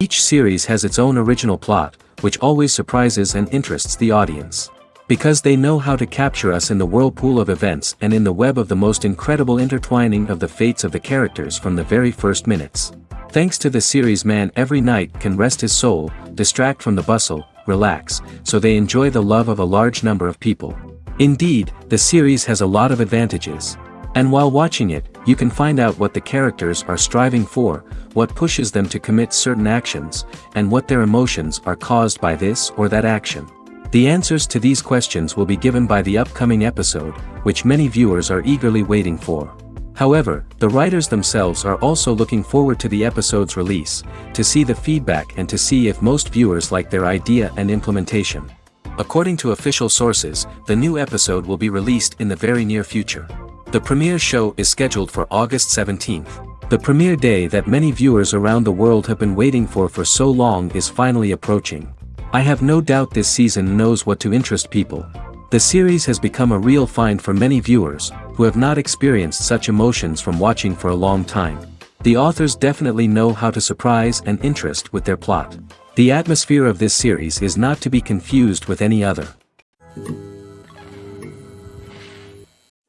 Each series has its own original plot, which always surprises and interests the audience. Because they know how to capture us in the whirlpool of events and in the web of the most incredible intertwining of the fates of the characters from the very first minutes. Thanks to the series, man every night can rest his soul, distract from the bustle, relax, so they enjoy the love of a large number of people. Indeed, the series has a lot of advantages. And while watching it, you can find out what the characters are striving for, what pushes them to commit certain actions, and what their emotions are caused by this or that action. The answers to these questions will be given by the upcoming episode, which many viewers are eagerly waiting for. However, the writers themselves are also looking forward to the episode's release, to see the feedback and to see if most viewers like their idea and implementation. According to official sources, the new episode will be released in the very near future. The premiere show is scheduled for August 17th. The premiere day that many viewers around the world have been waiting for so long is finally approaching. I have no doubt this season knows what to interest people. The series has become a real find for many viewers, who have not experienced such emotions from watching for a long time. The authors definitely know how to surprise and interest with their plot. The atmosphere of this series is not to be confused with any other.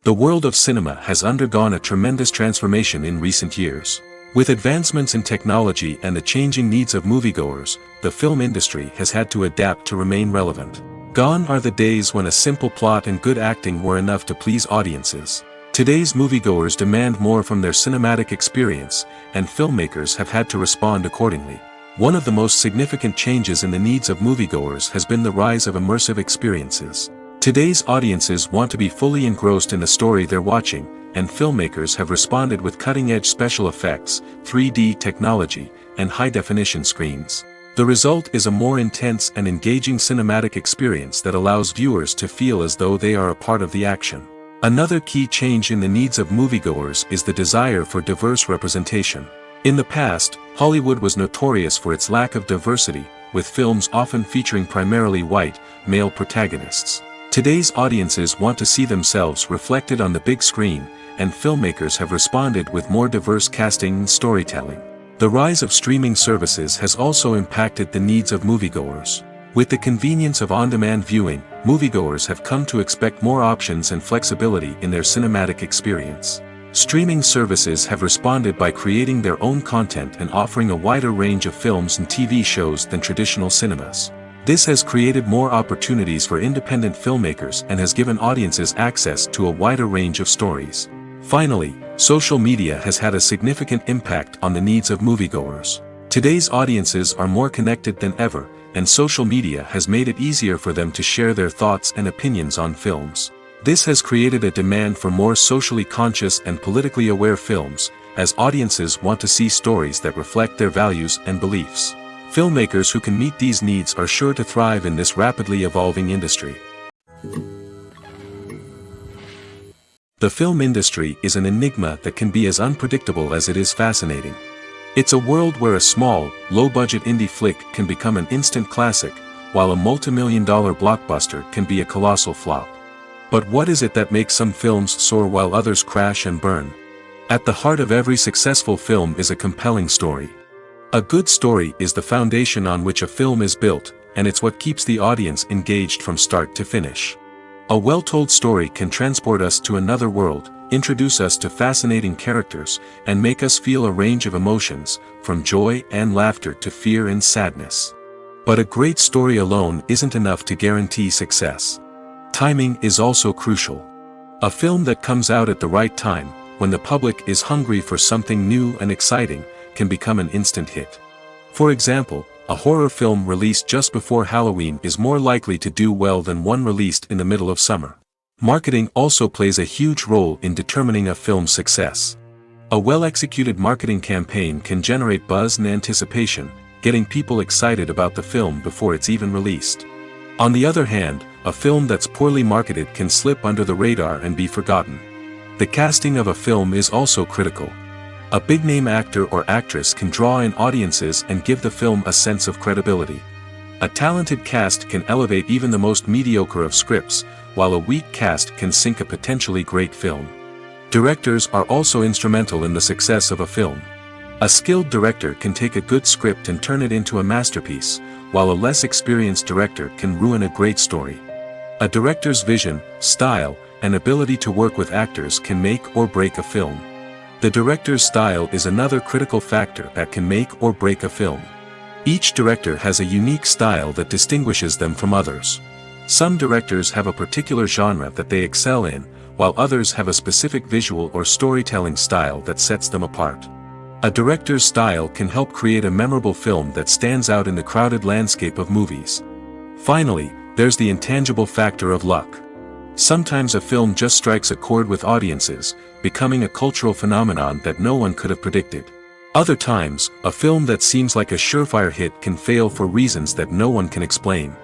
The world of cinema has undergone a tremendous transformation in recent years. With advancements in technology and the changing needs of moviegoers, the film industry has had to adapt to remain relevant. Gone are the days when a simple plot and good acting were enough to please audiences. Today's moviegoers demand more from their cinematic experience, and filmmakers have had to respond accordingly. One of the most significant changes in the needs of moviegoers has been the rise of immersive experiences. Today's audiences want to be fully engrossed in the story they're watching, and filmmakers have responded with cutting-edge special effects, 3D technology, and high-definition screens. The result is a more intense and engaging cinematic experience that allows viewers to feel as though they are a part of the action. Another key change in the needs of moviegoers is the desire for diverse representation. In the past, Hollywood was notorious for its lack of diversity, with films often featuring primarily white, male protagonists. Today's audiences want to see themselves reflected on the big screen, and filmmakers have responded with more diverse casting and storytelling. The rise of streaming services has also impacted the needs of moviegoers. With the convenience of on-demand viewing, moviegoers have come to expect more options and flexibility in their cinematic experience. Streaming services have responded by creating their own content and offering a wider range of films and TV shows than traditional cinemas. This has created more opportunities for independent filmmakers and has given audiences access to a wider range of stories. Finally, social media has had a significant impact on the needs of moviegoers. Today's audiences are more connected than ever, and social media has made it easier for them to share their thoughts and opinions on films. This has created a demand for more socially conscious and politically aware films, as audiences want to see stories that reflect their values and beliefs. Filmmakers who can meet these needs are sure to thrive in this rapidly evolving industry. The film industry is an enigma that can be as unpredictable as it is fascinating. It's a world where a small, low-budget indie flick can become an instant classic, while a multi-million-dollar blockbuster can be a colossal flop. But what is it that makes some films soar while others crash and burn? At the heart of every successful film is a compelling story. A good story is the foundation on which a film is built, and it's what keeps the audience engaged from start to finish. A well-told story can transport us to another world, introduce us to fascinating characters, and make us feel a range of emotions, from joy and laughter to fear and sadness. But a great story alone isn't enough to guarantee success. Timing is also crucial. A film that comes out at the right time, when the public is hungry for something new and exciting, can become an instant hit. For example, a horror film released just before Halloween is more likely to do well than one released in the middle of summer. Marketing also plays a huge role in determining a film's success. A well-executed marketing campaign can generate buzz and anticipation, getting people excited about the film before it's even released. On the other hand, a film that's poorly marketed can slip under the radar and be forgotten. The casting of a film is also critical. A big-name actor or actress can draw in audiences and give the film a sense of credibility. A talented cast can elevate even the most mediocre of scripts, while a weak cast can sink a potentially great film. Directors are also instrumental in the success of a film. A skilled director can take a good script and turn it into a masterpiece, while a less experienced director can ruin a great story. A director's vision, style, and ability to work with actors can make or break a film. The director's style is another critical factor that can make or break a film. Each director has a unique style that distinguishes them from others. Some directors have a particular genre that they excel in, while others have a specific visual or storytelling style that sets them apart. A director's style can help create a memorable film that stands out in the crowded landscape of movies. Finally, there's the intangible factor of luck. Sometimes a film just strikes a chord with audiences, becoming a cultural phenomenon that no one could have predicted. Other times, a film that seems like a surefire hit can fail for reasons that no one can explain.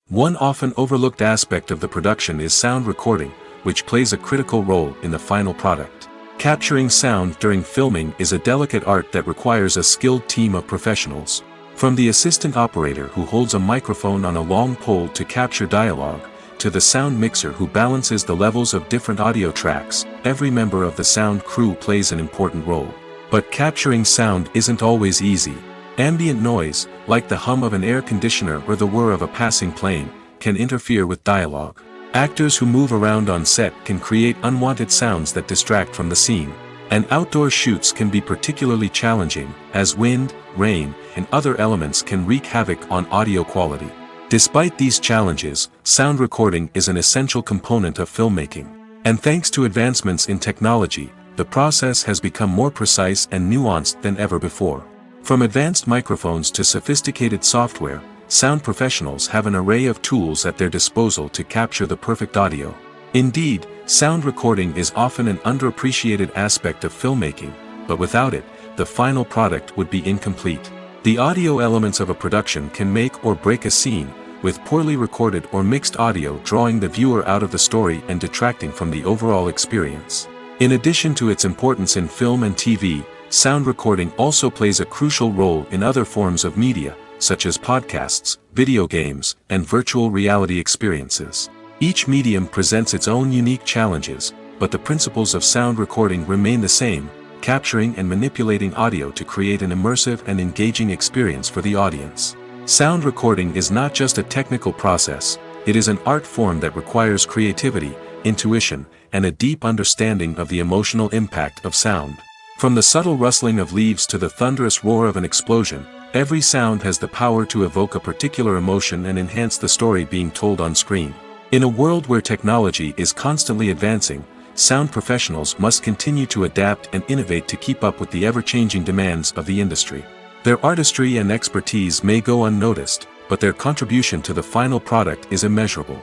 One often overlooked aspect of the production is sound recording, which plays a critical role in the final product. Capturing sound during filming is a delicate art that requires a skilled team of professionals. From the assistant operator who holds a microphone on a long pole to capture dialogue, to the sound mixer who balances the levels of different audio tracks, every member of the sound crew plays an important role. But capturing sound isn't always easy. Ambient noise, like the hum of an air conditioner or the whir of a passing plane, can interfere with dialogue. Actors who move around on set can create unwanted sounds that distract from the scene. And outdoor shoots can be particularly challenging, as wind, rain, and other elements can wreak havoc on audio quality. Despite these challenges, sound recording is an essential component of filmmaking. And thanks to advancements in technology, the process has become more precise and nuanced than ever before. From advanced microphones to sophisticated software, sound professionals have an array of tools at their disposal to capture the perfect audio. Indeed, sound recording is often an underappreciated aspect of filmmaking, but without it, the final product would be incomplete. The audio elements of a production can make or break a scene, with poorly recorded or mixed audio drawing the viewer out of the story and detracting from the overall experience. In addition to its importance in film and TV, sound recording also plays a crucial role in other forms of media, such as podcasts, video games, and virtual reality experiences. Each medium presents its own unique challenges, but the principles of sound recording remain the same, capturing and manipulating audio to create an immersive and engaging experience for the audience. Sound recording is not just a technical process, it is an art form that requires creativity, intuition, and a deep understanding of the emotional impact of sound. From the subtle rustling of leaves to the thunderous roar of an explosion, every sound has the power to evoke a particular emotion and enhance the story being told on screen. In a world where technology is constantly advancing, sound professionals must continue to adapt and innovate to keep up with the ever-changing demands of the industry. Their artistry and expertise may go unnoticed, but their contribution to the final product is immeasurable.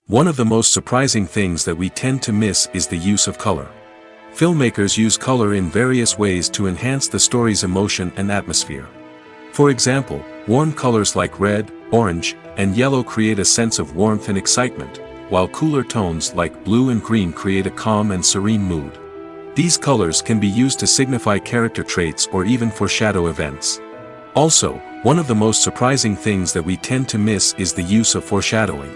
One of the most surprising things that we tend to miss is the use of color. Filmmakers use color in various ways to enhance the story's emotion and atmosphere. For example, warm colors like red, orange, and yellow create a sense of warmth and excitement, while cooler tones like blue and green create a calm and serene mood. These colors can be used to signify character traits or even foreshadow events. Also, one of the most surprising things that we tend to miss is the use of foreshadowing.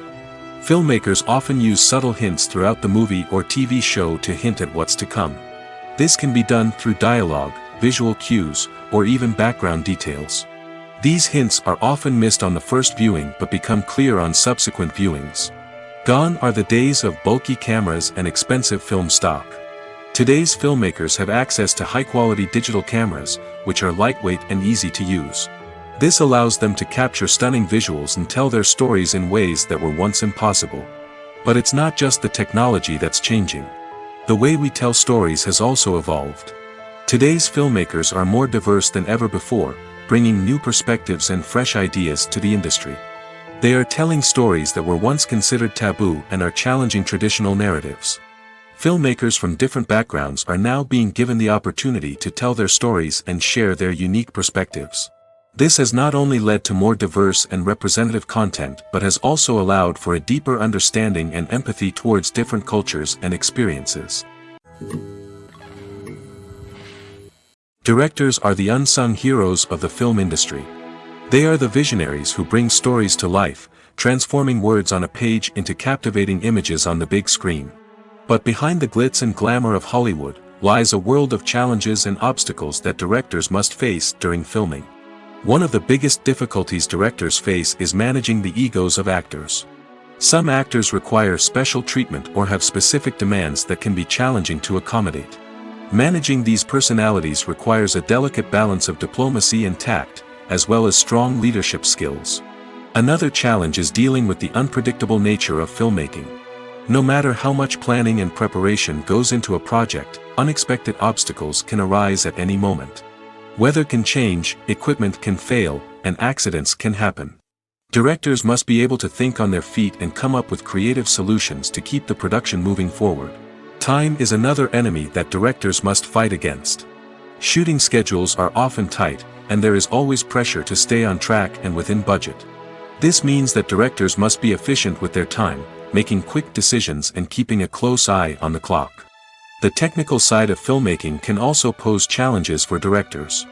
Filmmakers often use subtle hints throughout the movie or TV show to hint at what's to come. This can be done through dialogue, visual cues, or even background details. These hints are often missed on the first viewing but become clear on subsequent viewings. Gone are the days of bulky cameras and expensive film stock. Today's filmmakers have access to high-quality digital cameras, which are lightweight and easy to use. This allows them to capture stunning visuals and tell their stories in ways that were once impossible. But it's not just the technology that's changing. The way we tell stories has also evolved. Today's filmmakers are more diverse than ever before, bringing new perspectives and fresh ideas to the industry. They are telling stories that were once considered taboo and are challenging traditional narratives. Filmmakers from different backgrounds are now being given the opportunity to tell their stories and share their unique perspectives. This has not only led to more diverse and representative content but has also allowed for a deeper understanding and empathy towards different cultures and experiences. Directors are the unsung heroes of the film industry. They are the visionaries who bring stories to life, transforming words on a page into captivating images on the big screen. But behind the glitz and glamour of Hollywood, lies a world of challenges and obstacles that directors must face during filming. One of the biggest difficulties directors face is managing the egos of actors. Some actors require special treatment or have specific demands that can be challenging to accommodate. Managing these personalities requires a delicate balance of diplomacy and tact, as well as strong leadership skills. Another challenge is dealing with the unpredictable nature of filmmaking. No matter how much planning and preparation goes into a project, unexpected obstacles can arise at any moment. Weather can change, equipment can fail, and accidents can happen. Directors must be able to think on their feet and come up with creative solutions to keep the production moving forward. Time is another enemy that directors must fight against. Shooting schedules are often tight, and there is always pressure to stay on track and within budget. This means that directors must be efficient with their time, making quick decisions and keeping a close eye on the clock. The technical side of filmmaking can also pose challenges for directors.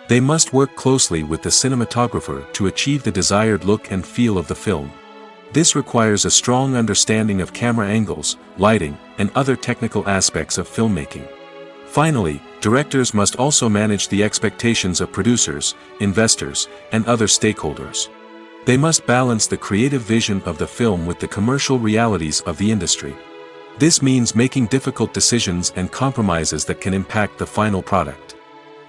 They must work closely with the cinematographer to achieve the desired look and feel of the film. This requires a strong understanding of camera angles, lighting, and other technical aspects of filmmaking. Finally, directors must also manage the expectations of producers, investors, and other stakeholders. They must balance the creative vision of the film with the commercial realities of the industry. This means making difficult decisions and compromises that can impact the final product.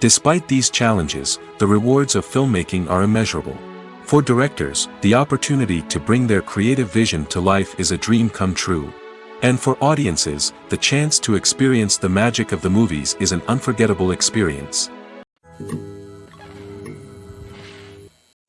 Despite these challenges, the rewards of filmmaking are immeasurable. For directors, the opportunity to bring their creative vision to life is a dream come true. And for audiences, the chance to experience the magic of the movies is an unforgettable experience.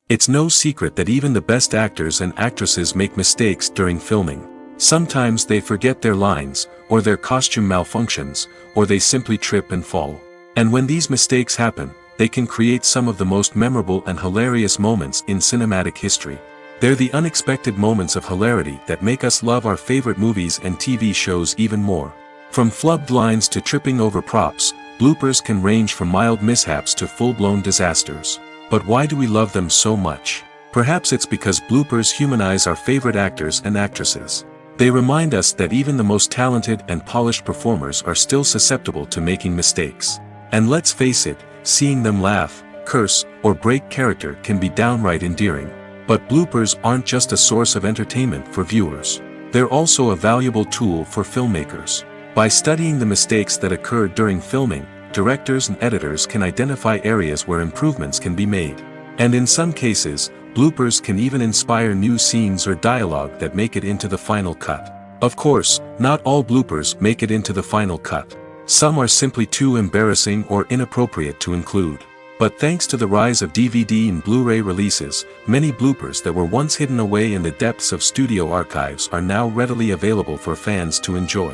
It's no secret that even the best actors and actresses make mistakes during filming. Sometimes they forget their lines, or their costume malfunctions, or they simply trip and fall. And when these mistakes happen, they can create some of the most memorable and hilarious moments in cinematic history. They're the unexpected moments of hilarity that make us love our favorite movies and TV shows even more. From flubbed lines to tripping over props, bloopers can range from mild mishaps to full-blown disasters. But why do we love them so much? Perhaps it's because bloopers humanize our favorite actors and actresses. They remind us that even the most talented and polished performers are still susceptible to making mistakes. And let's face it, seeing them laugh, curse, or break character can be downright endearing. But bloopers aren't just a source of entertainment for viewers. They're also a valuable tool for filmmakers. By studying the mistakes that occurred during filming, directors and editors can identify areas where improvements can be made. And in some cases, bloopers can even inspire new scenes or dialogue that make it into the final cut. Of course, not all bloopers make it into the final cut. Some are simply too embarrassing or inappropriate to include. But thanks to the rise of DVD and Blu-ray releases, many bloopers that were once hidden away in the depths of studio archives are now readily available for fans to enjoy.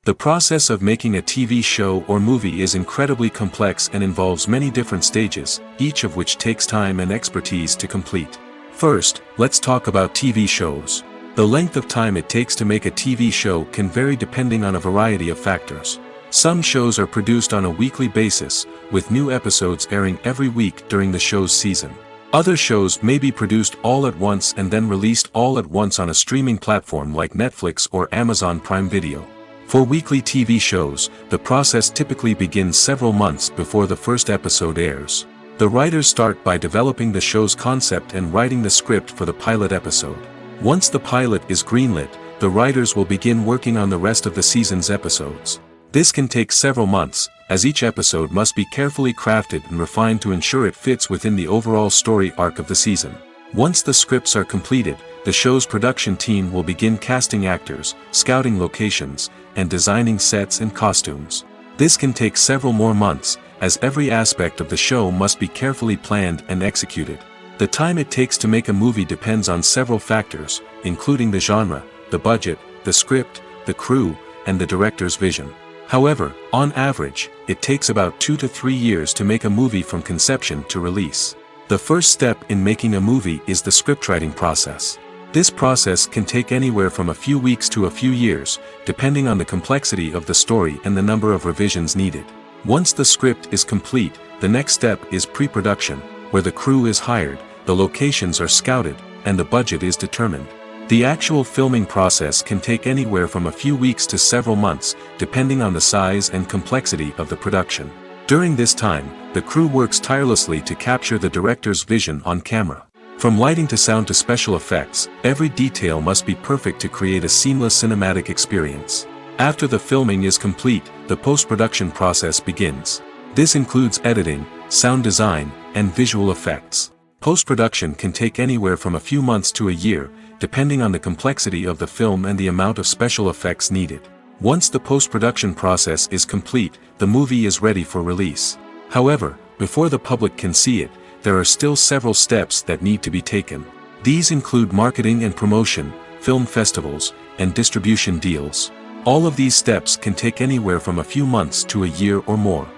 The process of making a TV show or movie is incredibly complex and involves many different stages, each of which takes time and expertise to complete. First, let's talk about TV shows. The length of time it takes to make a TV show can vary depending on a variety of factors. Some shows are produced on a weekly basis, with new episodes airing every week during the show's season. Other shows may be produced all at once and then released all at once on a streaming platform like Netflix or Amazon Prime Video. For weekly TV shows, the process typically begins several months before the first episode airs. The writers start by developing the show's concept and writing the script for the pilot episode. Once the pilot is greenlit, the writers will begin working on the rest of the season's episodes. This can take several months, as each episode must be carefully crafted and refined to ensure it fits within the overall story arc of the season. Once the scripts are completed, the show's production team will begin casting actors, scouting locations, and designing sets and costumes. This can take several more months, as every aspect of the show must be carefully planned and executed. The time it takes to make a movie depends on several factors, including the genre, the budget, the script, the crew, and the director's vision. However, on average, it takes about 2 to 3 years to make a movie from conception to release. The first step in making a movie is the scriptwriting process. This process can take anywhere from a few weeks to a few years, depending on the complexity of the story and the number of revisions needed. Once the script is complete, the next step is pre-production, where the crew is hired, the locations are scouted, and the budget is determined. The actual filming process can take anywhere from a few weeks to several months, depending on the size and complexity of the production. During this time, the crew works tirelessly to capture the director's vision on camera. From lighting to sound to special effects, every detail must be perfect to create a seamless cinematic experience. After the filming is complete, the post-production process begins. This includes editing, sound design, and visual effects. Post-production can take anywhere from a few months to a year, depending on the complexity of the film and the amount of special effects needed. Once the post-production process is complete, the movie is ready for release. However, before the public can see it, there are still several steps that need to be taken. These include marketing and promotion, film festivals, and distribution deals. All of these steps can take anywhere from a few months to a year or more.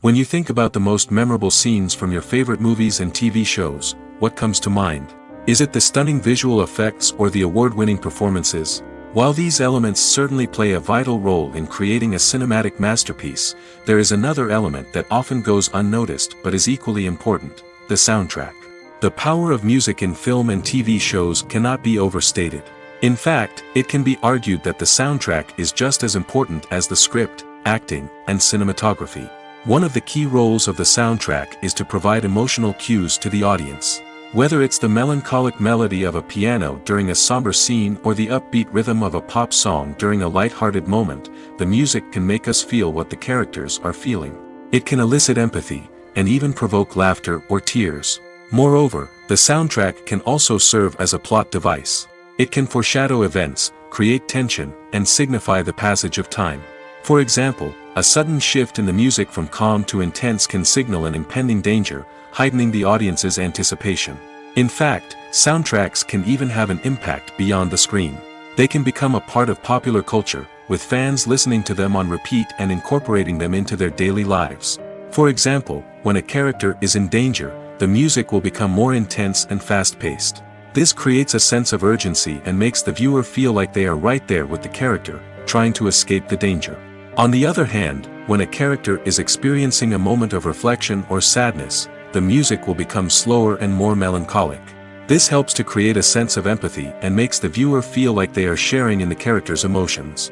When you think about the most memorable scenes from your favorite movies and TV shows, what comes to mind? Is it the stunning visual effects or the award-winning performances? While these elements certainly play a vital role in creating a cinematic masterpiece, there is another element that often goes unnoticed but is equally important: the soundtrack. The power of music in film and TV shows cannot be overstated. In fact, it can be argued that the soundtrack is just as important as the script, acting, and cinematography. One of the key roles of the soundtrack is to provide emotional cues to the audience. Whether it's the melancholic melody of a piano during a somber scene or the upbeat rhythm of a pop song during a light-hearted moment, the music can make us feel what the characters are feeling. It can elicit empathy, and even provoke laughter or tears. Moreover, the soundtrack can also serve as a plot device. It can foreshadow events, create tension, and signify the passage of time. For example, a sudden shift in the music from calm to intense can signal an impending danger, heightening the audience's anticipation. In fact, soundtracks can even have an impact beyond the screen. They can become a part of popular culture, with fans listening to them on repeat and incorporating them into their daily lives. For example, when a character is in danger, the music will become more intense and fast-paced. This creates a sense of urgency and makes the viewer feel like they are right there with the character, trying to escape the danger. On the other hand, when a character is experiencing a moment of reflection or sadness, the music will become slower and more melancholic. This helps to create a sense of empathy and makes the viewer feel like they are sharing in the character's emotions.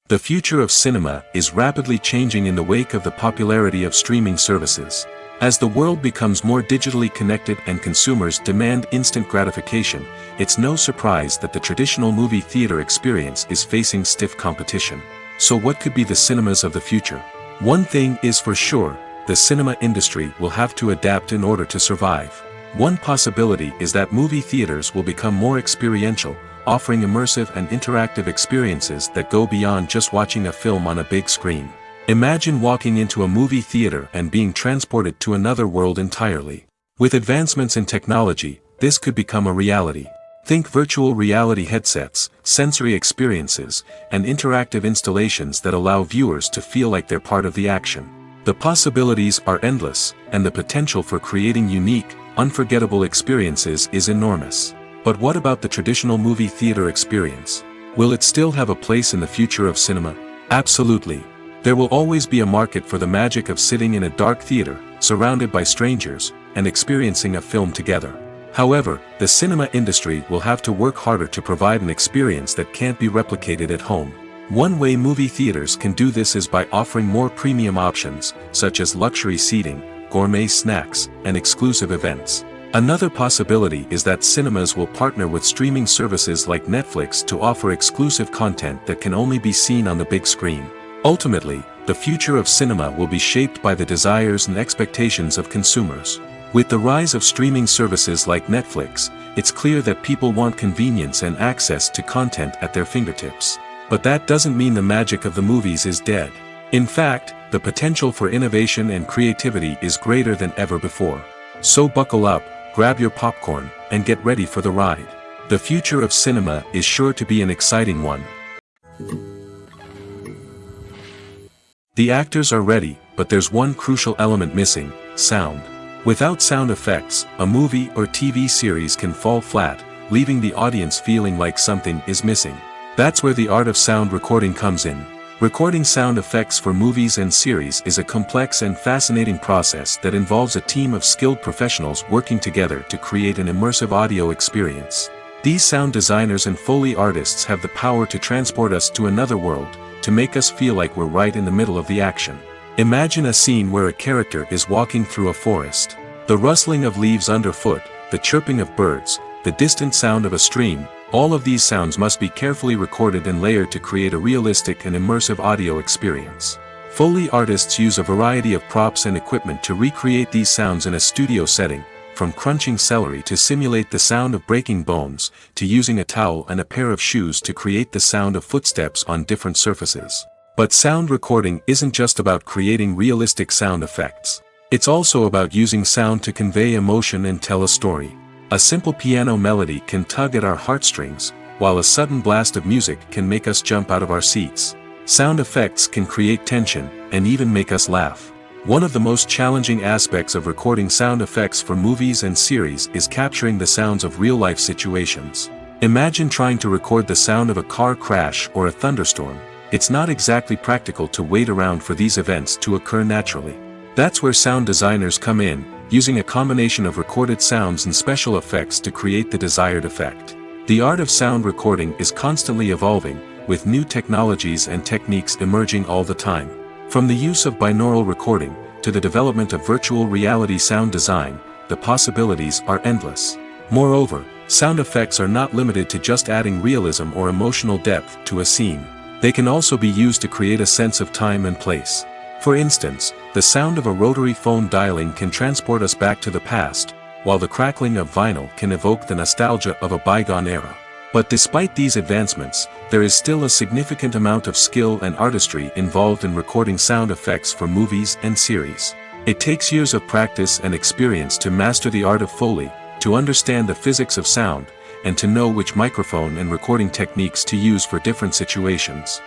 The future of cinema is rapidly changing in the wake of the popularity of streaming services. As the world becomes more digitally connected and consumers demand instant gratification, it's no surprise that the traditional movie theater experience is facing stiff competition. So what could be the cinemas of the future? One thing is for sure, the cinema industry will have to adapt in order to survive. One possibility is that movie theaters will become more experiential, offering immersive and interactive experiences that go beyond just watching a film on a big screen. Imagine walking into a movie theater and being transported to another world entirely. With advancements in technology, this could become a reality. Think virtual reality headsets, sensory experiences, and interactive installations that allow viewers to feel like they're part of the action. The possibilities are endless, and the potential for creating unique, unforgettable experiences is enormous. But what about the traditional movie theater experience? Will it still have a place in the future of cinema? Absolutely. There will always be a market for the magic of sitting in a dark theater, surrounded by strangers, and experiencing a film together. However, the cinema industry will have to work harder to provide an experience that can't be replicated at home. One way movie theaters can do this is by offering more premium options, such as luxury seating, gourmet snacks, and exclusive events. Another possibility is that cinemas will partner with streaming services like Netflix to offer exclusive content that can only be seen on the big screen. Ultimately, the future of cinema will be shaped by the desires and expectations of consumers. With the rise of streaming services like Netflix, it's clear that people want convenience and access to content at their fingertips. But that doesn't mean the magic of the movies is dead. In fact, the potential for innovation and creativity is greater than ever before. So buckle up, grab your popcorn, and get ready for the ride. The future of cinema is sure to be an exciting one. The actors are ready, but there's one crucial element missing: sound. Without sound effects, a movie or TV series can fall flat, leaving the audience feeling like something is missing. That's where the art of sound recording comes in. Recording sound effects for movies and series is a complex and fascinating process that involves a team of skilled professionals working together to create an immersive audio experience. These sound designers and Foley artists have the power to transport us to another world, to make us feel like we're right in the middle of the action. Imagine a scene where a character is walking through a forest. The rustling of leaves underfoot, the chirping of birds, the distant sound of a stream, all of these sounds must be carefully recorded and layered to create a realistic and immersive audio experience. Foley artists use a variety of props and equipment to recreate these sounds in a studio setting, from crunching celery to simulate the sound of breaking bones, to using a towel and a pair of shoes to create the sound of footsteps on different surfaces. But sound recording isn't just about creating realistic sound effects. It's also about using sound to convey emotion and tell a story. A simple piano melody can tug at our heartstrings, while a sudden blast of music can make us jump out of our seats. Sound effects can create tension, and even make us laugh. One of the most challenging aspects of recording sound effects for movies and series is capturing the sounds of real-life situations. Imagine trying to record the sound of a car crash or a thunderstorm. It's not exactly practical to wait around for these events to occur naturally. That's where sound designers come in, using a combination of recorded sounds and special effects to create the desired effect. The art of sound recording is constantly evolving, with new technologies and techniques emerging all the time. From the use of binaural recording, to the development of virtual reality sound design, the possibilities are endless. Moreover, sound effects are not limited to just adding realism or emotional depth to a scene. They can also be used to create a sense of time and place. For instance, the sound of a rotary phone dialing can transport us back to the past, while the crackling of vinyl can evoke the nostalgia of a bygone era. But despite these advancements, there is still a significant amount of skill and artistry involved in recording sound effects for movies and series. It takes years of practice and experience to master the art of Foley, to understand the physics of sound, and to know which microphone and recording techniques to use for different situations.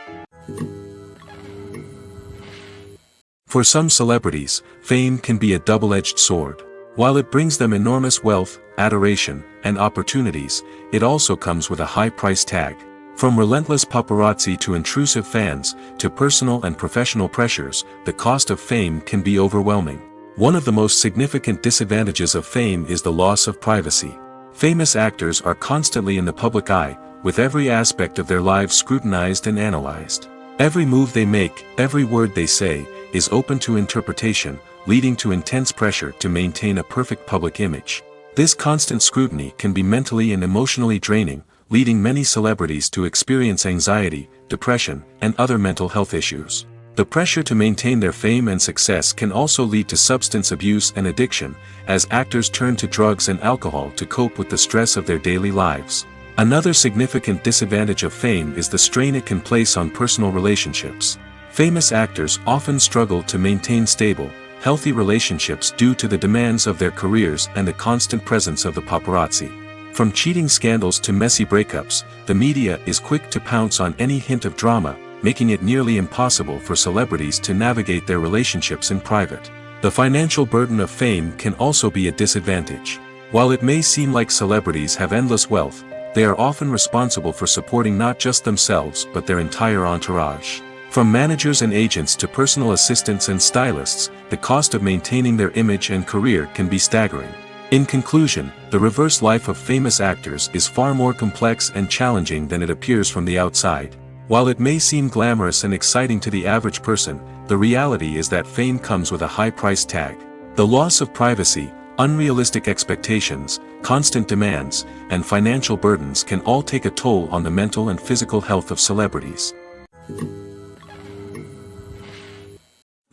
For some celebrities, fame can be a double-edged sword. While it brings them enormous wealth, adoration, and opportunities, it also comes with a high price tag. From relentless paparazzi to intrusive fans, to personal and professional pressures, the cost of fame can be overwhelming. One of the most significant disadvantages of fame is the loss of privacy. Famous actors are constantly in the public eye, with every aspect of their lives scrutinized and analyzed. Every move they make, every word they say, is open to interpretation, leading to intense pressure to maintain a perfect public image. This constant scrutiny can be mentally and emotionally draining, leading many celebrities to experience anxiety, depression, and other mental health issues. The pressure to maintain their fame and success can also lead to substance abuse and addiction, as actors turn to drugs and alcohol to cope with the stress of their daily lives. Another significant disadvantage of fame is the strain it can place on personal relationships. Famous actors often struggle to maintain stable, healthy relationships due to the demands of their careers and the constant presence of the paparazzi. From cheating scandals to messy breakups, the media is quick to pounce on any hint of drama, making it nearly impossible for celebrities to navigate their relationships in private. The financial burden of fame can also be a disadvantage. While it may seem like celebrities have endless wealth, they are often responsible for supporting not just themselves but their entire entourage. From managers and agents to personal assistants and stylists, the cost of maintaining their image and career can be staggering. In conclusion, the reverse life of famous actors is far more complex and challenging than it appears from the outside. While it may seem glamorous and exciting to the average person, the reality is that fame comes with a high price tag. The loss of privacy, unrealistic expectations, constant demands, and financial burdens can all take a toll on the mental and physical health of celebrities.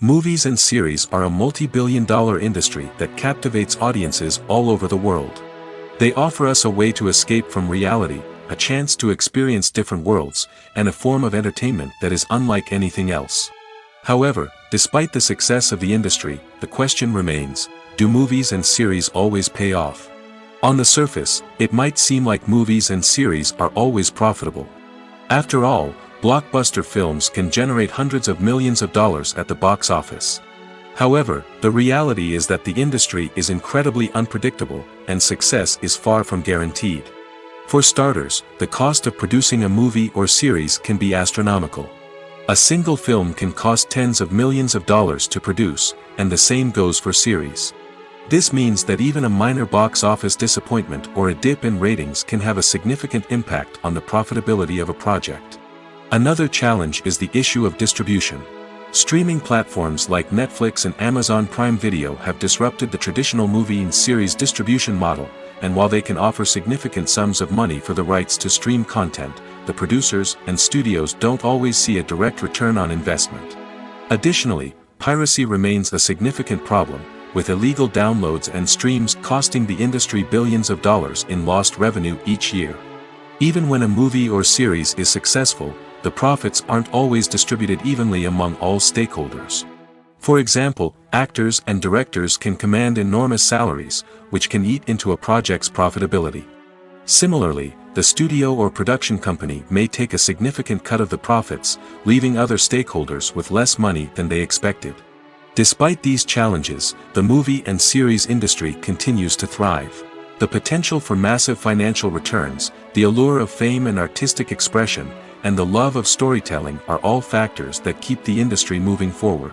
Movies and series are a multi-billion-dollar industry that captivates audiences all over the world. They offer us a way to escape from reality, a chance to experience different worlds, and a form of entertainment that is unlike anything else. However, despite the success of the industry, the question remains, do movies and series always pay off? On the surface, it might seem like movies and series are always profitable. After all, blockbuster films can generate hundreds of millions of dollars at the box office. However, the reality is that the industry is incredibly unpredictable, and success is far from guaranteed. For starters, the cost of producing a movie or series can be astronomical. A single film can cost tens of millions of dollars to produce, and the same goes for series. This means that even a minor box office disappointment or a dip in ratings can have a significant impact on the profitability of a project. Another challenge is the issue of distribution. Streaming platforms like Netflix and Amazon Prime Video have disrupted the traditional movie and series distribution model, and while they can offer significant sums of money for the rights to stream content, the producers and studios don't always see a direct return on investment. Additionally, piracy remains a significant problem, with illegal downloads and streams costing the industry billions of dollars in lost revenue each year. Even when a movie or series is successful, the profits aren't always distributed evenly among all stakeholders. For example, actors and directors can command enormous salaries, which can eat into a project's profitability. Similarly, the studio or production company may take a significant cut of the profits, leaving other stakeholders with less money than they expected. Despite these challenges, the movie and series industry continues to thrive. The potential for massive financial returns, the allure of fame and artistic expression, and the love of storytelling are all factors that keep the industry moving forward.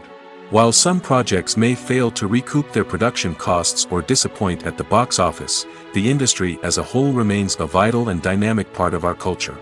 While some projects may fail to recoup their production costs or disappoint at the box office, the industry as a whole remains a vital and dynamic part of our culture.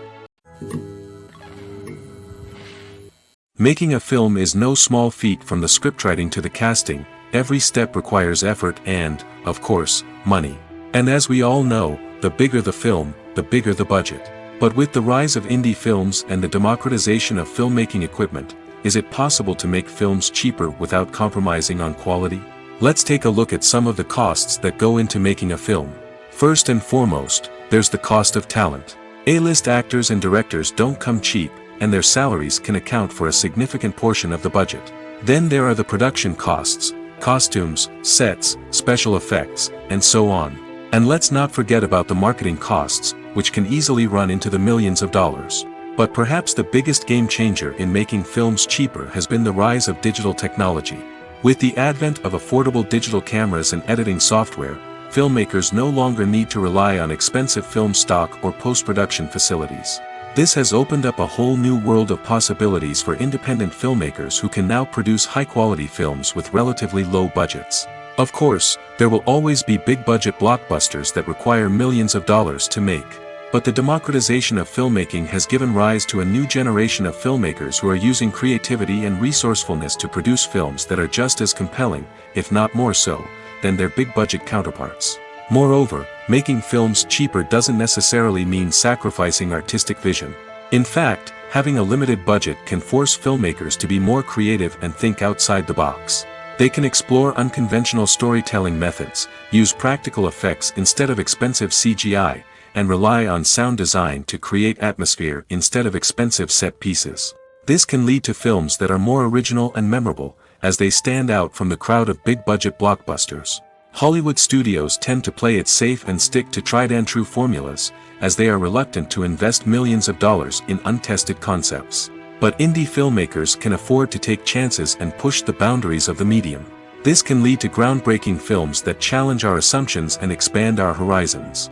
Making a film is no small feat. From the scriptwriting to the casting, every step requires effort and, of course, money. And as we all know, the bigger the film, the bigger the budget. But with the rise of indie films and the democratization of filmmaking equipment, is it possible to make films cheaper without compromising on quality? Let's take a look at some of the costs that go into making a film. First and foremost, there's the cost of talent. A-list actors and directors don't come cheap, and their salaries can account for a significant portion of the budget. Then there are the production costs, costumes, sets, special effects, and so on. And let's not forget about the marketing costs, which can easily run into the millions of dollars. But perhaps the biggest game changer in making films cheaper has been the rise of digital technology. With the advent of affordable digital cameras and editing software, filmmakers no longer need to rely on expensive film stock or post-production facilities. This has opened up a whole new world of possibilities for independent filmmakers who can now produce high-quality films with relatively low budgets. Of course, there will always be big-budget blockbusters that require millions of dollars to make. But the democratization of filmmaking has given rise to a new generation of filmmakers who are using creativity and resourcefulness to produce films that are just as compelling, if not more so, than their big-budget counterparts. Moreover, making films cheaper doesn't necessarily mean sacrificing artistic vision. In fact, having a limited budget can force filmmakers to be more creative and think outside the box. They can explore unconventional storytelling methods, use practical effects instead of expensive CGI, and rely on sound design to create atmosphere instead of expensive set pieces. This can lead to films that are more original and memorable, as they stand out from the crowd of big-budget blockbusters. Hollywood studios tend to play it safe and stick to tried-and-true formulas, as they are reluctant to invest millions of dollars in untested concepts. But indie filmmakers can afford to take chances and push the boundaries of the medium. This can lead to groundbreaking films that challenge our assumptions and expand our horizons.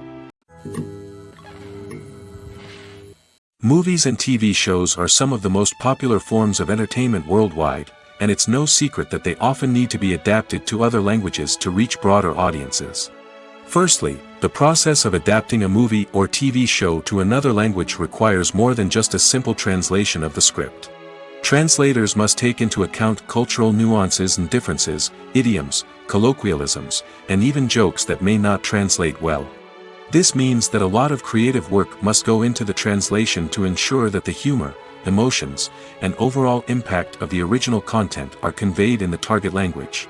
Movies and TV shows are some of the most popular forms of entertainment worldwide, and it's no secret that they often need to be adapted to other languages to reach broader audiences. Firstly, the process of adapting a movie or TV show to another language requires more than just a simple translation of the script. Translators must take into account cultural nuances and differences, idioms, colloquialisms, and even jokes that may not translate well. This means that a lot of creative work must go into the translation to ensure that the humor, emotions, and overall impact of the original content are conveyed in the target language.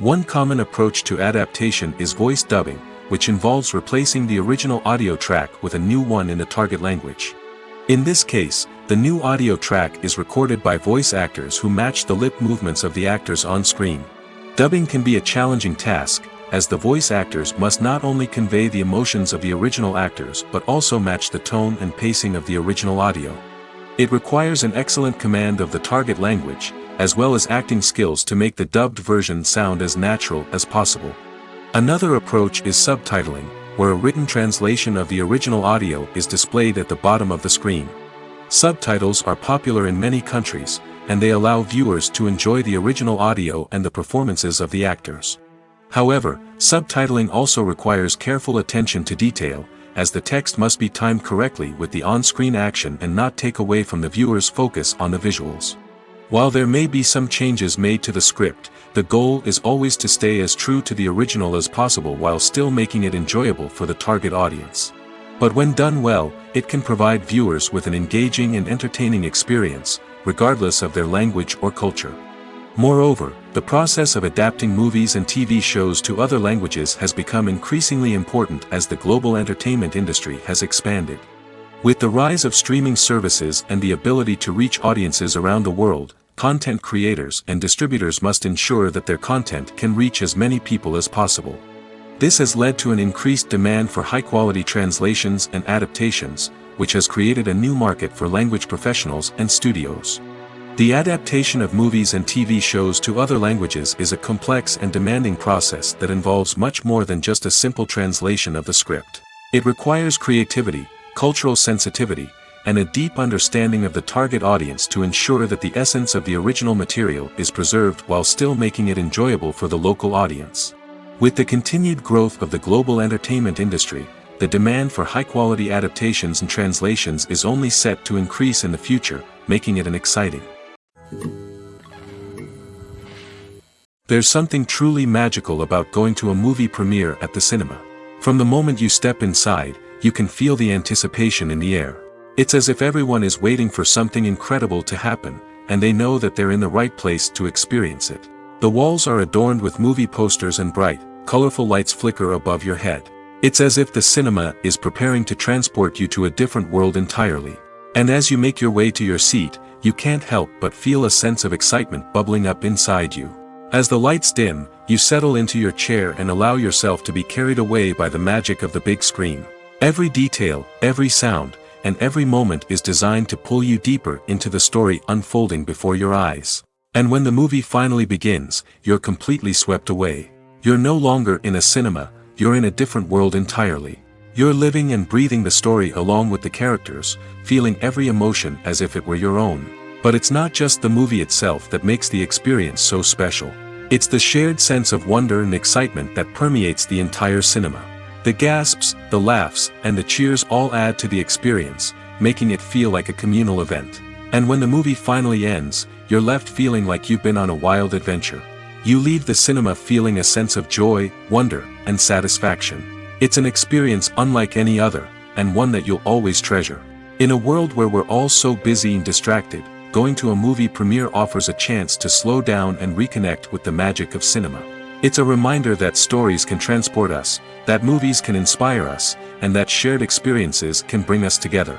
One common approach to adaptation is voice dubbing, which involves replacing the original audio track with a new one in the target language. In this case, the new audio track is recorded by voice actors who match the lip movements of the actors on screen. Dubbing can be a challenging task, as the voice actors must not only convey the emotions of the original actors but also match the tone and pacing of the original audio. It requires an excellent command of the target language, as well as acting skills to make the dubbed version sound as natural as possible. Another approach is subtitling, where a written translation of the original audio is displayed at the bottom of the screen. Subtitles are popular in many countries, and they allow viewers to enjoy the original audio and the performances of the actors. However, subtitling also requires careful attention to detail, as the text must be timed correctly with the on-screen action and not take away from the viewer's focus on the visuals. While there may be some changes made to the script, the goal is always to stay as true to the original as possible while still making it enjoyable for the target audience. But when done well, it can provide viewers with an engaging and entertaining experience, regardless of their language or culture. Moreover, the process of adapting movies and TV shows to other languages has become increasingly important as the global entertainment industry has expanded. With the rise of streaming services and the ability to reach audiences around the world, content creators and distributors must ensure that their content can reach as many people as possible. This has led to an increased demand for high-quality translations and adaptations, which has created a new market for language professionals and studios. The adaptation of movies and TV shows to other languages is a complex and demanding process that involves much more than just a simple translation of the script. It requires creativity, cultural sensitivity, and a deep understanding of the target audience to ensure that the essence of the original material is preserved while still making it enjoyable for the local audience. With the continued growth of the global entertainment industry, the demand for high-quality adaptations and translations is only set to increase in the future, making it an exciting. There's something truly magical about going to a movie premiere at the cinema. From the moment you step inside, you can feel the anticipation in the air. It's as if everyone is waiting for something incredible to happen, and they know that they're in the right place to experience it. The walls are adorned with movie posters and bright, colorful lights flicker above your head. It's as if the cinema is preparing to transport you to a different world entirely. And as you make your way to your seat, you can't help but feel a sense of excitement bubbling up inside you. As the lights dim, you settle into your chair and allow yourself to be carried away by the magic of the big screen. Every detail, every sound, and every moment is designed to pull you deeper into the story unfolding before your eyes. And when the movie finally begins, you're completely swept away. You're no longer in a cinema, you're in a different world entirely. You're living and breathing the story along with the characters, feeling every emotion as if it were your own. But it's not just the movie itself that makes the experience so special. It's the shared sense of wonder and excitement that permeates the entire cinema. The gasps, the laughs, and the cheers all add to the experience, making it feel like a communal event. And when the movie finally ends, you're left feeling like you've been on a wild adventure. You leave the cinema feeling a sense of joy, wonder, and satisfaction. It's an experience unlike any other, and one that you'll always treasure. In a world where we're all so busy and distracted, going to a movie premiere offers a chance to slow down and reconnect with the magic of cinema. It's a reminder that stories can transport us, that movies can inspire us, and that shared experiences can bring us together.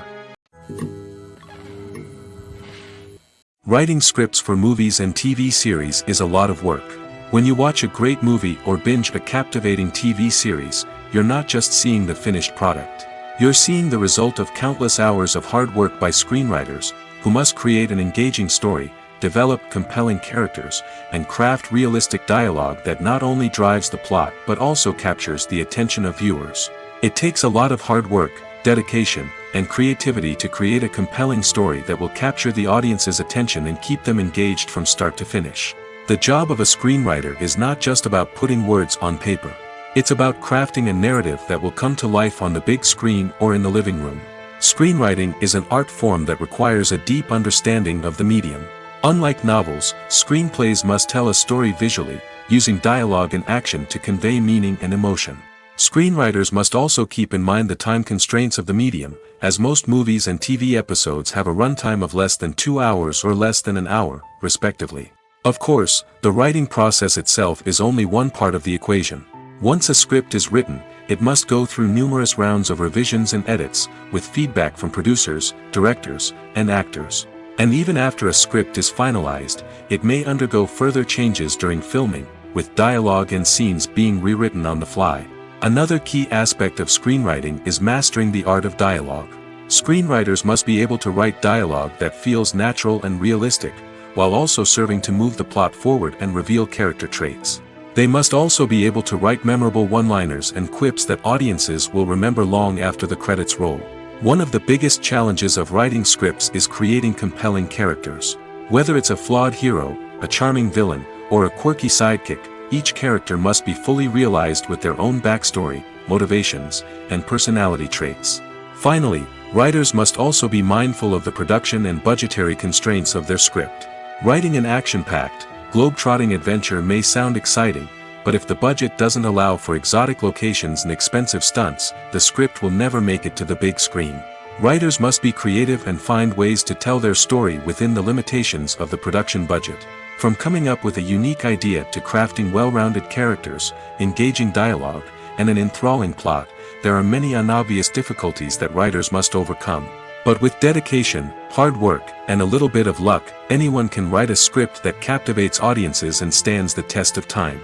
Writing scripts for movies and TV series is a lot of work. When you watch a great movie or binge a captivating TV series, you're not just seeing the finished product. You're seeing the result of countless hours of hard work by screenwriters, who must create an engaging story, develop compelling characters, and craft realistic dialogue that not only drives the plot but also captures the attention of viewers. It takes a lot of hard work, dedication, and creativity to create a compelling story that will capture the audience's attention and keep them engaged from start to finish. The job of a screenwriter is not just about putting words on paper. It's about crafting a narrative that will come to life on the big screen or in the living room. Screenwriting is an art form that requires a deep understanding of the medium. Unlike novels, screenplays must tell a story visually, using dialogue and action to convey meaning and emotion. Screenwriters must also keep in mind the time constraints of the medium, as most movies and TV episodes have a runtime of less than 2 hours or less than an hour, respectively. Of course, the writing process itself is only one part of the equation. Once a script is written, it must go through numerous rounds of revisions and edits, with feedback from producers, directors, and actors. And even after a script is finalized, it may undergo further changes during filming, with dialogue and scenes being rewritten on the fly. Another key aspect of screenwriting is mastering the art of dialogue. Screenwriters must be able to write dialogue that feels natural and realistic, while also serving to move the plot forward and reveal character traits. They must also be able to write memorable one-liners and quips that audiences will remember long after the credits roll. One of the biggest challenges of writing scripts is creating compelling characters. Whether it's a flawed hero, a charming villain, or a quirky sidekick, each character must be fully realized with their own backstory, motivations, and personality traits. Finally, writers must also be mindful of the production and budgetary constraints of their script. Writing an action-packed, globe-trotting adventure may sound exciting, but if the budget doesn't allow for exotic locations and expensive stunts, the script will never make it to the big screen. Writers must be creative and find ways to tell their story within the limitations of the production budget. From coming up with a unique idea to crafting well-rounded characters, engaging dialogue, and an enthralling plot, there are many unobvious difficulties that writers must overcome. But with dedication, hard work, and a little bit of luck, anyone can write a script that captivates audiences and stands the test of time.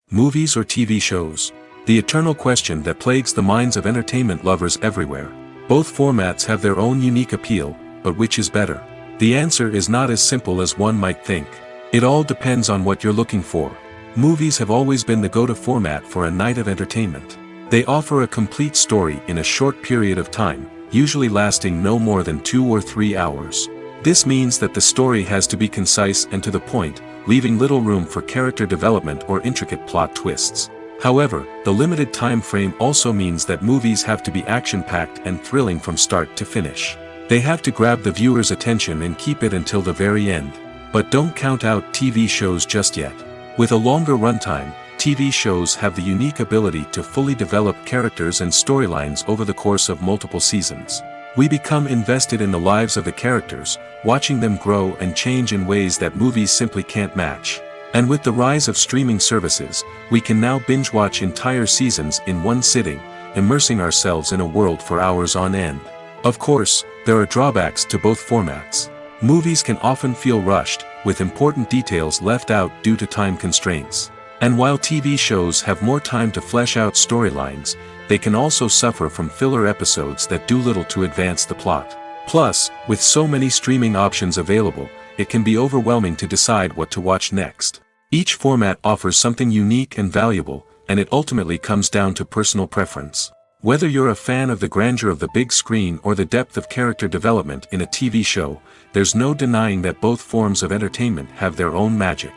Movies or TV shows? The eternal question that plagues the minds of entertainment lovers everywhere. Both formats have their own unique appeal, but which is better? The answer is not as simple as one might think. It all depends on what you're looking for. Movies have always been the go-to format for a night of entertainment. They offer a complete story in a short period of time, usually lasting no more than 2 or 3 hours. This means that the story has to be concise and to the point, leaving little room for character development or intricate plot twists. However, the limited time frame also means that movies have to be action-packed and thrilling from start to finish. They have to grab the viewer's attention and keep it until the very end. But don't count out TV shows just yet. With a longer runtime, TV shows have the unique ability to fully develop characters and storylines over the course of multiple seasons. We become invested in the lives of the characters, watching them grow and change in ways that movies simply can't match. And with the rise of streaming services, we can now binge-watch entire seasons in one sitting, immersing ourselves in a world for hours on end. Of course, there are drawbacks to both formats. Movies can often feel rushed, with important details left out due to time constraints. And while TV shows have more time to flesh out storylines, they can also suffer from filler episodes that do little to advance the plot. Plus, with so many streaming options available, it can be overwhelming to decide what to watch next. Each format offers something unique and valuable, and it ultimately comes down to personal preference. Whether you're a fan of the grandeur of the big screen or the depth of character development in a TV show, there's no denying that both forms of entertainment have their own magic.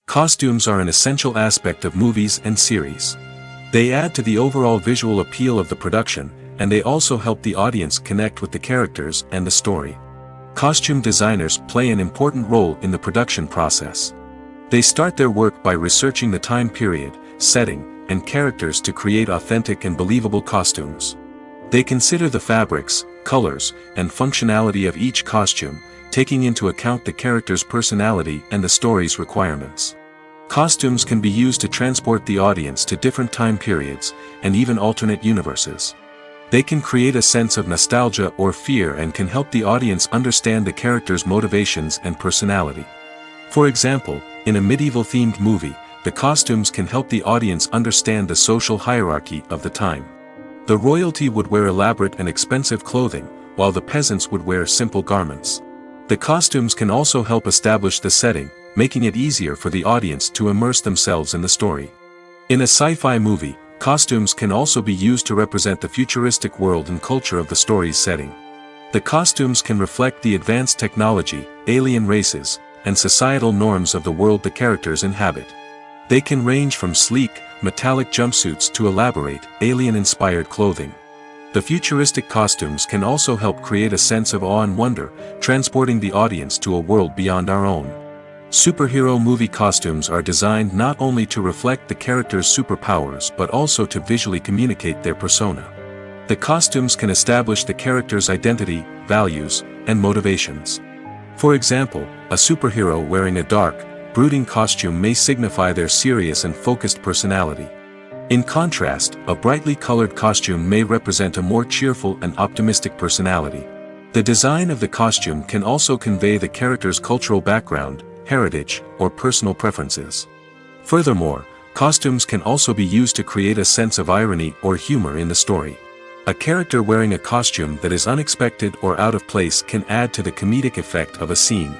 Costumes are an essential aspect of movies and series. They add to the overall visual appeal of the production, and they also help the audience connect with the characters and the story. Costume designers play an important role in the production process. They start their work by researching the time period, setting, and characters to create authentic and believable costumes. They consider the fabrics, colors, and functionality of each costume, taking into account the character's personality and the story's requirements. Costumes can be used to transport the audience to different time periods, and even alternate universes. They can create a sense of nostalgia or fear and can help the audience understand the character's motivations and personality. For example, in a medieval-themed movie, the costumes can help the audience understand the social hierarchy of the time. The royalty would wear elaborate and expensive clothing, while the peasants would wear simple garments. The costumes can also help establish the setting, making it easier for the audience to immerse themselves in the story. In a sci-fi movie, costumes can also be used to represent the futuristic world and culture of the story's setting. The costumes can reflect the advanced technology, alien races, and societal norms of the world the characters inhabit. They can range from sleek, metallic jumpsuits to elaborate, alien-inspired clothing. The futuristic costumes can also help create a sense of awe and wonder, transporting the audience to a world beyond our own. Superhero movie costumes are designed not only to reflect the character's superpowers but also to visually communicate their persona. The costumes can establish the character's identity, values, and motivations. For example, a superhero wearing a dark, brooding costume may signify their serious and focused personality. In contrast, a brightly colored costume may represent a more cheerful and optimistic personality. The design of the costume can also convey the character's cultural background, heritage, or personal preferences. Furthermore, costumes can also be used to create a sense of irony or humor in the story. A character wearing a costume that is unexpected or out of place can add to the comedic effect of a scene.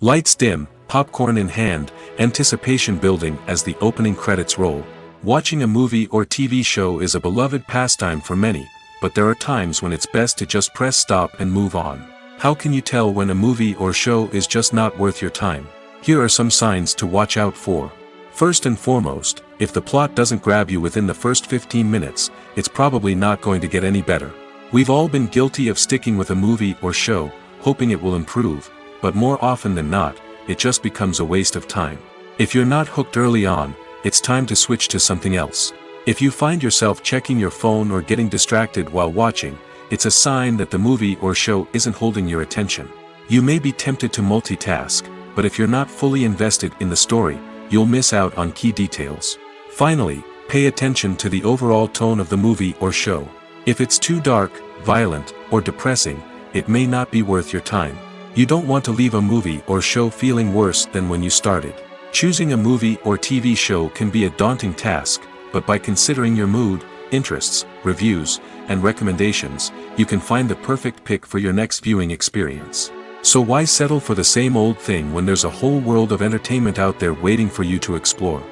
Lights dim, popcorn in hand, anticipation building as the opening credits roll. Watching a movie or TV show is a beloved pastime for many, but there are times when it's best to just press stop and move on. How can you tell when a movie or show is just not worth your time? Here are some signs to watch out for. First and foremost, if the plot doesn't grab you within the first 15 minutes, it's probably not going to get any better. We've all been guilty of sticking with a movie or show, hoping it will improve, but more often than not, it just becomes a waste of time. If you're not hooked early on, it's time to switch to something else. If you find yourself checking your phone or getting distracted while watching, it's a sign that the movie or show isn't holding your attention. You may be tempted to multitask, but if you're not fully invested in the story, you'll miss out on key details. Finally, pay attention to the overall tone of the movie or show. If it's too dark, violent, or depressing, it may not be worth your time. You don't want to leave a movie or show feeling worse than when you started. Choosing a movie or TV show can be a daunting task, but by considering your mood, interests, reviews, and recommendations, you can find the perfect pick for your next viewing experience. So why settle for the same old thing when there's a whole world of entertainment out there waiting for you to explore?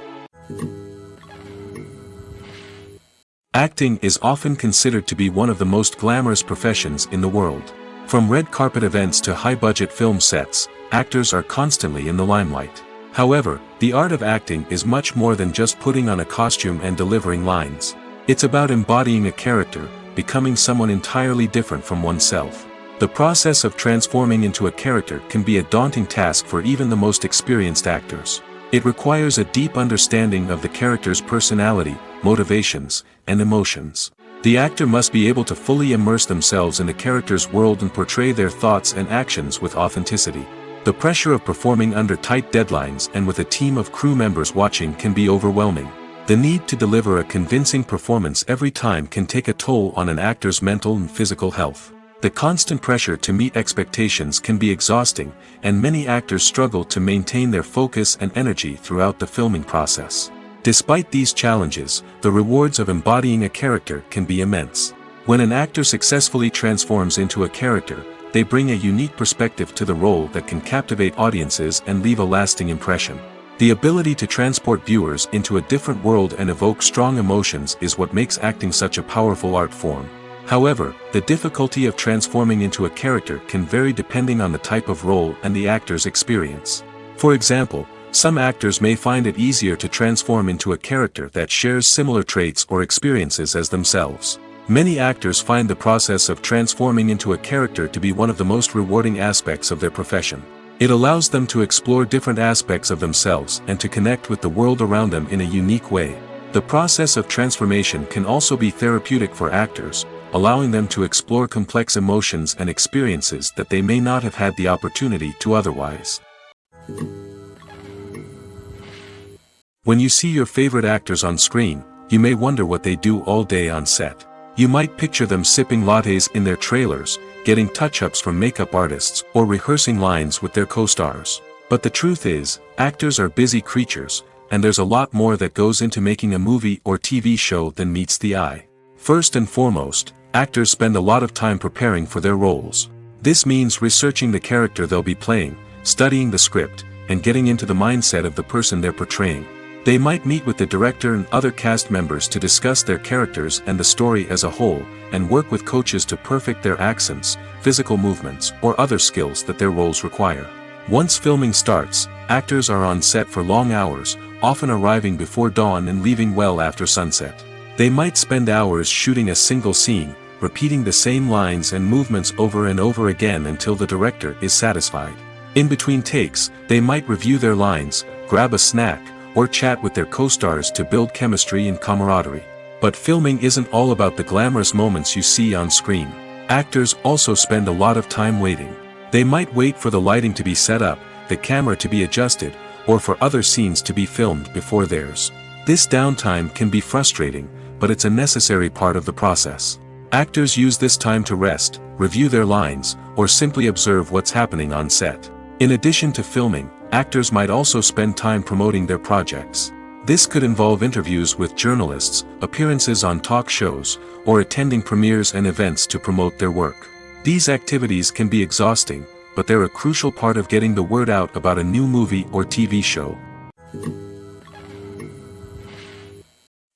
Acting is often considered to be one of the most glamorous professions in the world. From red carpet events to high-budget film sets, actors are constantly in the limelight. However, the art of acting is much more than just putting on a costume and delivering lines. It's about embodying a character, becoming someone entirely different from oneself. The process of transforming into a character can be a daunting task for even the most experienced actors. It requires a deep understanding of the character's personality, motivations, and emotions. The actor must be able to fully immerse themselves in the character's world and portray their thoughts and actions with authenticity. The pressure of performing under tight deadlines and with a team of crew members watching can be overwhelming. The need to deliver a convincing performance every time can take a toll on an actor's mental and physical health. The constant pressure to meet expectations can be exhausting, and many actors struggle to maintain their focus and energy throughout the filming process. Despite these challenges, the rewards of embodying a character can be immense. When an actor successfully transforms into a character, they bring a unique perspective to the role that can captivate audiences and leave a lasting impression. The ability to transport viewers into a different world and evoke strong emotions is what makes acting such a powerful art form. However, the difficulty of transforming into a character can vary depending on the type of role and the actor's experience. For example, some actors may find it easier to transform into a character that shares similar traits or experiences as themselves. Many actors find the process of transforming into a character to be one of the most rewarding aspects of their profession. It allows them to explore different aspects of themselves and to connect with the world around them in a unique way. The process of transformation can also be therapeutic for actors, allowing them to explore complex emotions and experiences that they may not have had the opportunity to otherwise. When you see your favorite actors on screen, you may wonder what they do all day on set. You might picture them sipping lattes in their trailers, getting touch-ups from makeup artists, or rehearsing lines with their co-stars. But the truth is, actors are busy creatures, and there's a lot more that goes into making a movie or TV show than meets the eye. First and foremost, actors spend a lot of time preparing for their roles. This means researching the character they'll be playing, studying the script, and getting into the mindset of the person they're portraying. They might meet with the director and other cast members to discuss their characters and the story as a whole, and work with coaches to perfect their accents, physical movements, or other skills that their roles require. Once filming starts, actors are on set for long hours, often arriving before dawn and leaving well after sunset. They might spend hours shooting a single scene, repeating the same lines and movements over and over again until the director is satisfied. In between takes, they might review their lines, grab a snack, or chat with their co-stars to build chemistry and camaraderie. But filming isn't all about the glamorous moments you see on screen. Actors also spend a lot of time waiting. They might wait for the lighting to be set up, the camera to be adjusted, or for other scenes to be filmed before theirs. This downtime can be frustrating, but it's a necessary part of the process. Actors use this time to rest, review their lines, or simply observe what's happening on set. In addition to filming, actors might also spend time promoting their projects. This could involve interviews with journalists, appearances on talk shows, or attending premieres and events to promote their work. These activities can be exhausting, but they're a crucial part of getting the word out about a new movie or TV show.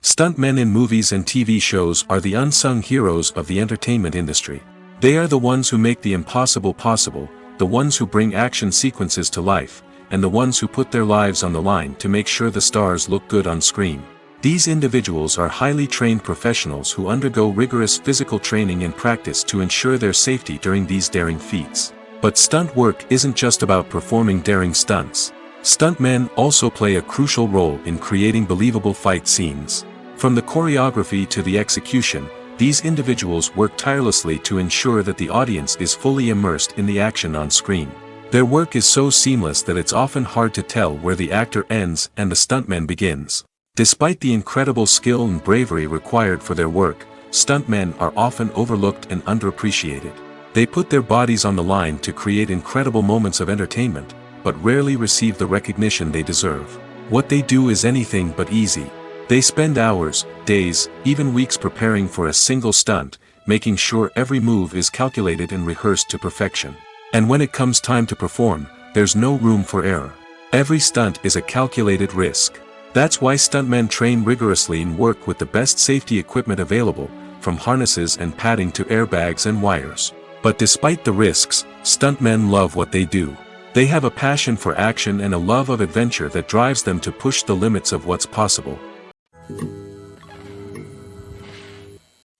Stuntmen in movies and TV shows are the unsung heroes of the entertainment industry. They are the ones who make the impossible possible, the ones who bring action sequences to life, and the ones who put their lives on the line to make sure the stars look good on screen. These individuals are highly trained professionals who undergo rigorous physical training and practice to ensure their safety during these daring feats. But stunt work isn't just about performing daring stunts. Stuntmen also play a crucial role in creating believable fight scenes. From the choreography to the execution, these individuals work tirelessly to ensure that the audience is fully immersed in the action on screen. Their work is so seamless that it's often hard to tell where the actor ends and the stuntman begins. Despite the incredible skill and bravery required for their work, stuntmen are often overlooked and underappreciated. They put their bodies on the line to create incredible moments of entertainment, but rarely receive the recognition they deserve. What they do is anything but easy. They spend hours, days, even weeks preparing for a single stunt, making sure every move is calculated and rehearsed to perfection. And when it comes time to perform, there's no room for error. Every stunt is a calculated risk. That's why stuntmen train rigorously and work with the best safety equipment available, from harnesses and padding to airbags and wires. But despite the risks, stuntmen love what they do. They have a passion for action and a love of adventure that drives them to push the limits of what's possible.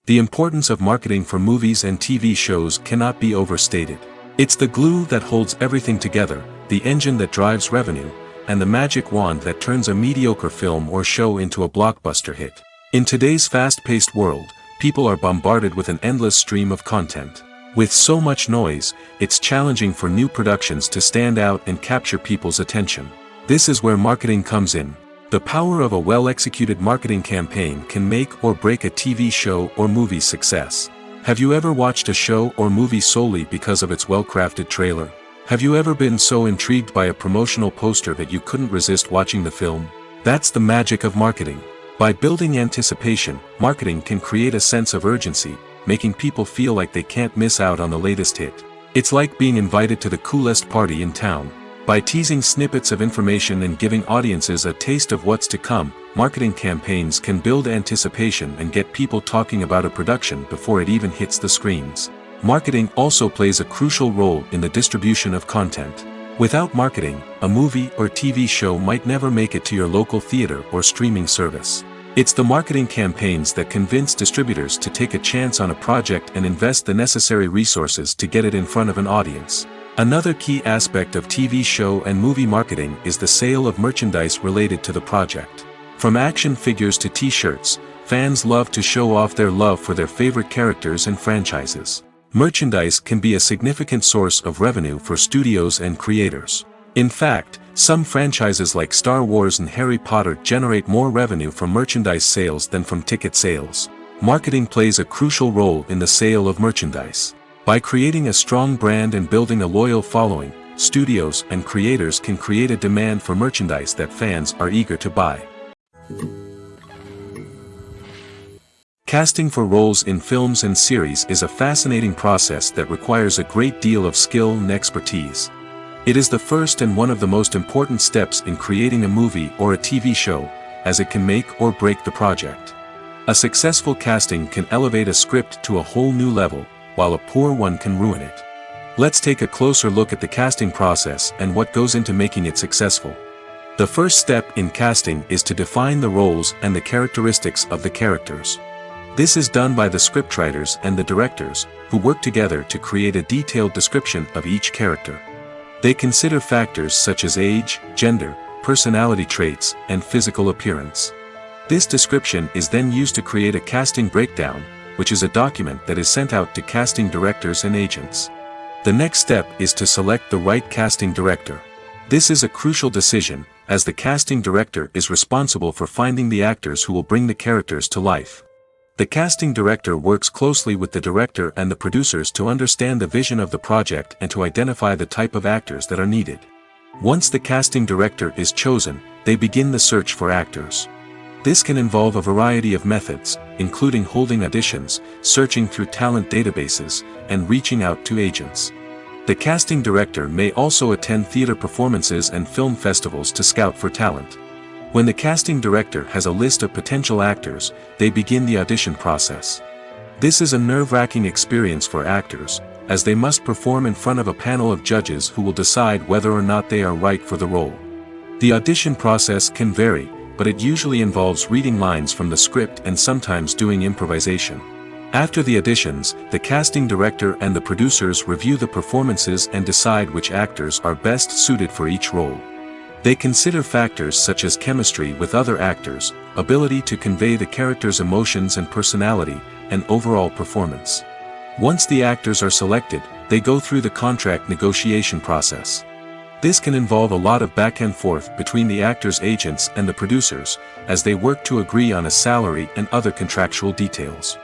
The importance of marketing for movies and TV shows cannot be overstated. It's the glue that holds everything together, the engine that drives revenue, and the magic wand that turns a mediocre film or show into a blockbuster hit. In today's fast-paced world, people are bombarded with an endless stream of content. With so much noise, it's challenging for new productions to stand out and capture people's attention. This is where marketing comes in. The power of a well-executed marketing campaign can make or break a TV show or movie's success. Have you ever watched a show or movie solely because of its well-crafted trailer? Have you ever been so intrigued by a promotional poster that you couldn't resist watching the film? That's the magic of marketing. By building anticipation, marketing can create a sense of urgency, making people feel like they can't miss out on the latest hit. It's like being invited to the coolest party in town. By teasing snippets of information and giving audiences a taste of what's to come, marketing campaigns can build anticipation and get people talking about a production before it even hits the screens. Marketing also plays a crucial role in the distribution of content. Without marketing, a movie or TV show might never make it to your local theater or streaming service. It's the marketing campaigns that convince distributors to take a chance on a project and invest the necessary resources to get it in front of an audience. Another key aspect of TV show and movie marketing is the sale of merchandise related to the project. From action figures to t-shirts, fans love to show off their love for their favorite characters and franchises. Merchandise can be a significant source of revenue for studios and creators. In fact, some franchises like Star Wars and Harry Potter generate more revenue from merchandise sales than from ticket sales. Marketing plays a crucial role in the sale of merchandise. By creating a strong brand and building a loyal following, studios and creators can create a demand for merchandise that fans are eager to buy. Casting for roles in films and series is a fascinating process that requires a great deal of skill and expertise. It is the first and one of the most important steps in creating a movie or a TV show, as it can make or break the project. A successful casting can elevate a script to a whole new level, while a poor one can ruin it. Let's take a closer look at the casting process and what goes into making it successful. The first step in casting is to define the roles and the characteristics of the characters. This is done by the scriptwriters and the directors, who work together to create a detailed description of each character. They consider factors such as age, gender, personality traits, and physical appearance. This description is then used to create a casting breakdown, which is a document that is sent out to casting directors and agents. The next step is to select the right casting director. This is a crucial decision, as the casting director is responsible for finding the actors who will bring the characters to life. The casting director works closely with the director and the producers to understand the vision of the project and to identify the type of actors that are needed. Once the casting director is chosen, they begin the search for actors. This can involve a variety of methods, including holding auditions, searching through talent databases, and reaching out to agents. The casting director may also attend theater performances and film festivals to scout for talent. When the casting director has a list of potential actors, they begin the audition process. This is a nerve-wracking experience for actors, as they must perform in front of a panel of judges who will decide whether or not they are right for the role. The audition process can vary, but it usually involves reading lines from the script and sometimes doing improvisation. After the auditions, the casting director and the producers review the performances and decide which actors are best suited for each role. They consider factors such as chemistry with other actors, ability to convey the character's emotions and personality, and overall performance. Once the actors are selected, they go through the contract negotiation process. This can involve a lot of back and forth between the actors' agents and the producers, as they work to agree on a salary and other contractual details.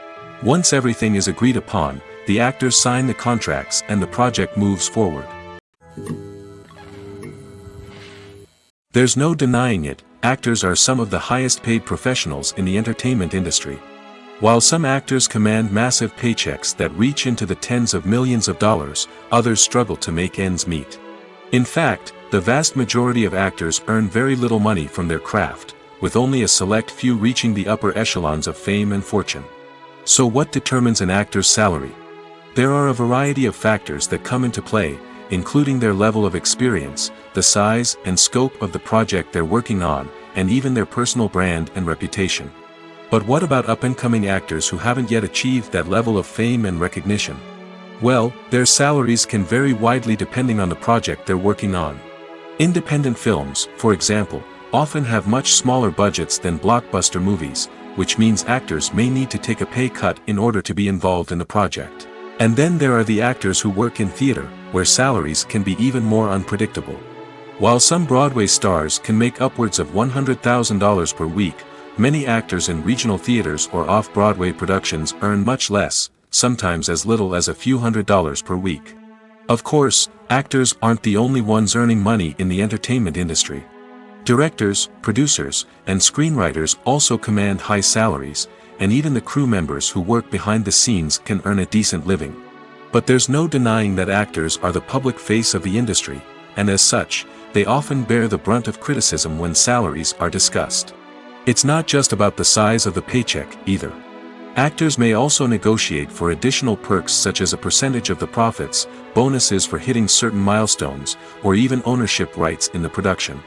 Once everything is agreed upon, the actors sign the contracts and the project moves forward. There's no denying it, actors are some of the highest paid professionals in the entertainment industry. While some actors command massive paychecks that reach into the tens of millions of dollars, others struggle to make ends meet. In fact, the vast majority of actors earn very little money from their craft, with only a select few reaching the upper echelons of fame and fortune. So what determines an actor's salary? There are a variety of factors that come into play, including their level of experience, the size and scope of the project they're working on, and even their personal brand and reputation. But what about up-and-coming actors who haven't yet achieved that level of fame and recognition? Well, their salaries can vary widely depending on the project they're working on. Independent films, for example, often have much smaller budgets than blockbuster movies, which means actors may need to take a pay cut in order to be involved in the project. And then there are the actors who work in theater, where salaries can be even more unpredictable. While some Broadway stars can make upwards of $100,000 per week, many actors in regional theaters or off-Broadway productions earn much less, sometimes as little as a few $100s per week. Of course, actors aren't the only ones earning money in the entertainment industry. Directors, producers, and screenwriters also command high salaries, and even the crew members who work behind the scenes can earn a decent living. But there's no denying that actors are the public face of the industry, and as such, they often bear the brunt of criticism when salaries are discussed. It's not just about the size of the paycheck, either. Actors may also negotiate for additional perks such as a percentage of the profits, bonuses for hitting certain milestones, or even ownership rights in the production.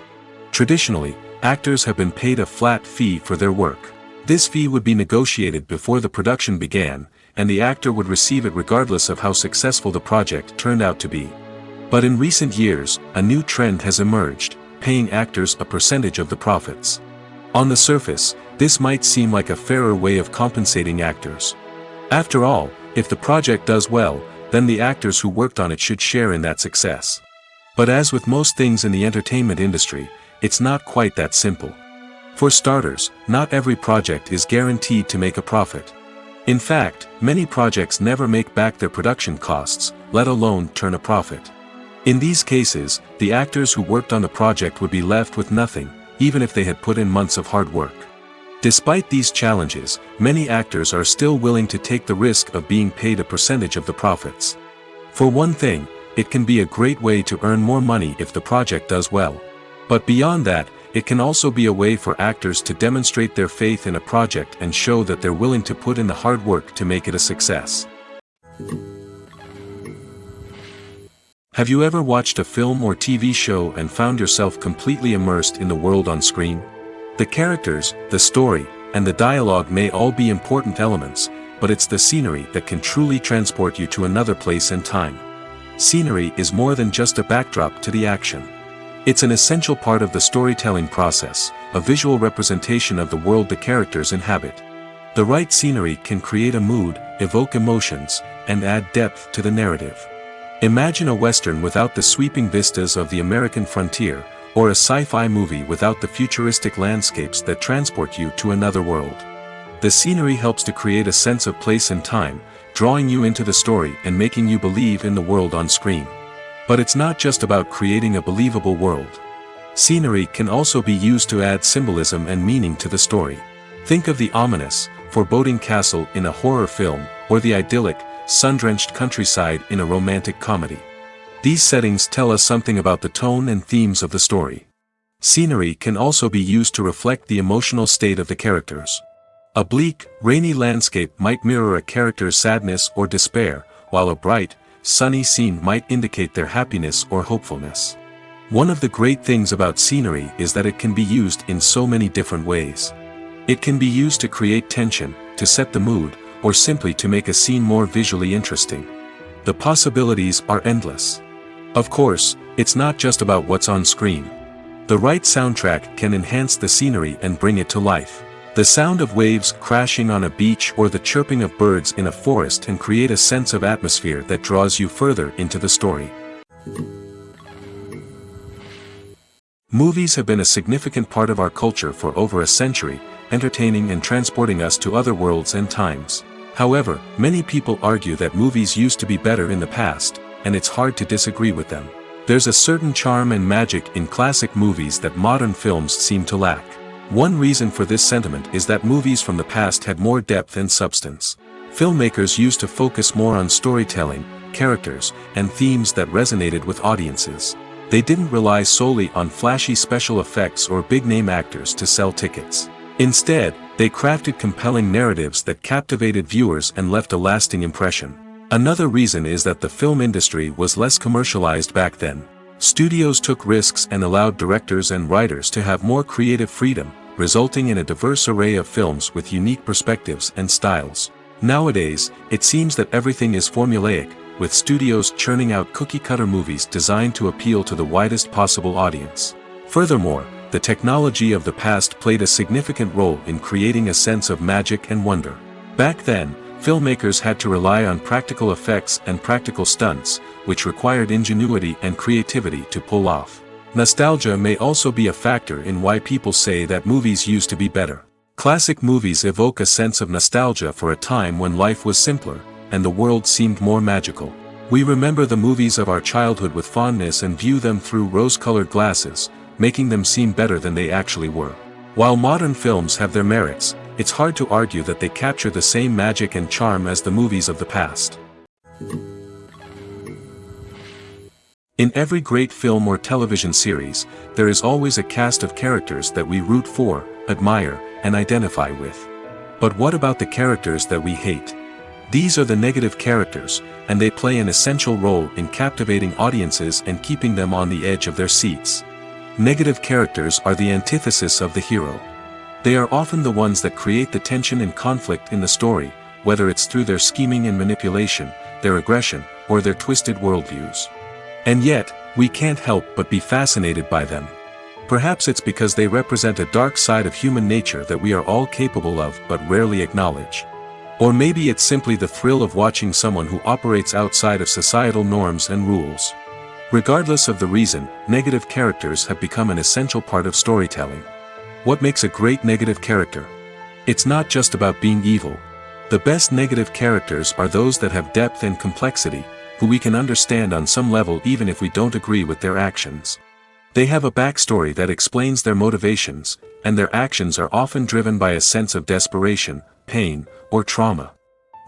Traditionally, actors have been paid a flat fee for their work. This fee would be negotiated before the production began, and the actor would receive it regardless of how successful the project turned out to be. But in recent years, a new trend has emerged, paying actors a percentage of the profits. On the surface, this might seem like a fairer way of compensating actors. After all, if the project does well, then the actors who worked on it should share in that success. But as with most things in the entertainment industry, it's not quite that simple. For starters, not every project is guaranteed to make a profit. In fact, many projects never make back their production costs, let alone turn a profit. In these cases, the actors who worked on the project would be left with nothing, even if they had put in months of hard work. Despite these challenges, many actors are still willing to take the risk of being paid a percentage of the profits. For one thing, it can be a great way to earn more money if the project does well. But beyond that, it can also be a way for actors to demonstrate their faith in a project and show that they're willing to put in the hard work to make it a success. Have you ever watched a film or TV show and found yourself completely immersed in the world on screen? The characters, the story, and the dialogue may all be important elements, but it's the scenery that can truly transport you to another place and time. Scenery is more than just a backdrop to the action. It's an essential part of the storytelling process, a visual representation of the world the characters inhabit. The right scenery can create a mood, evoke emotions, and add depth to the narrative. Imagine a Western without the sweeping vistas of the American frontier, or a sci-fi movie without the futuristic landscapes that transport you to another world. The scenery helps to create a sense of place and time, drawing you into the story and making you believe in the world on screen. But it's not just about creating a believable world. Scenery can also be used to add symbolism and meaning to the story. Think of the ominous, foreboding castle in a horror film, or the idyllic, sun-drenched countryside in a romantic comedy. These settings tell us something about the tone and themes of the story. Scenery can also be used to reflect the emotional state of the characters. A bleak, rainy landscape might mirror a character's sadness or despair, while a bright, sunny scene might indicate their happiness or hopefulness. One of the great things about scenery is that it can be used in so many different ways. It can be used to create tension, to set the mood, or simply to make a scene more visually interesting. The possibilities are endless. Of course, it's not just about what's on screen. The right soundtrack can enhance the scenery and bring it to life. The sound of waves crashing on a beach or the chirping of birds in a forest can create a sense of atmosphere that draws you further into the story. Movies have been a significant part of our culture for over a century, entertaining and transporting us to other worlds and times. However, many people argue that movies used to be better in the past, and it's hard to disagree with them. There's a certain charm and magic in classic movies that modern films seem to lack. One reason for this sentiment is that movies from the past had more depth and substance. Filmmakers used to focus more on storytelling, characters, and themes that resonated with audiences. They didn't rely solely on flashy special effects or big-name actors to sell tickets. Instead, they crafted compelling narratives that captivated viewers and left a lasting impression. Another reason is that the film industry was less commercialized back then. Studios took risks and allowed directors and writers to have more creative freedom, resulting in a diverse array of films with unique perspectives and styles. Nowadays, it seems that everything is formulaic, with studios churning out cookie-cutter movies designed to appeal to the widest possible audience. Furthermore, the technology of the past played a significant role in creating a sense of magic and wonder. Back then, filmmakers had to rely on practical effects and practical stunts, which required ingenuity and creativity to pull off. Nostalgia may also be a factor in why people say that movies used to be better. Classic movies evoke a sense of nostalgia for a time when life was simpler, and the world seemed more magical. We remember the movies of our childhood with fondness and view them through rose-colored glasses, making them seem better than they actually were. While modern films have their merits, it's hard to argue that they capture the same magic and charm as the movies of the past. In every great film or television series, there is always a cast of characters that we root for, admire, and identify with. But what about the characters that we hate? These are the negative characters, and they play an essential role in captivating audiences and keeping them on the edge of their seats. Negative characters are the antithesis of the hero. They are often the ones that create the tension and conflict in the story, whether it's through their scheming and manipulation, their aggression, or their twisted worldviews. And yet, we can't help but be fascinated by them. Perhaps it's because they represent a dark side of human nature that we are all capable of but rarely acknowledge. Or maybe it's simply the thrill of watching someone who operates outside of societal norms and rules. Regardless of the reason, negative characters have become an essential part of storytelling. What makes a great negative character? It's not just about being evil. The best negative characters are those that have depth and complexity, who we can understand on some level even if we don't agree with their actions. They have a backstory that explains their motivations, and their actions are often driven by a sense of desperation, pain, or trauma.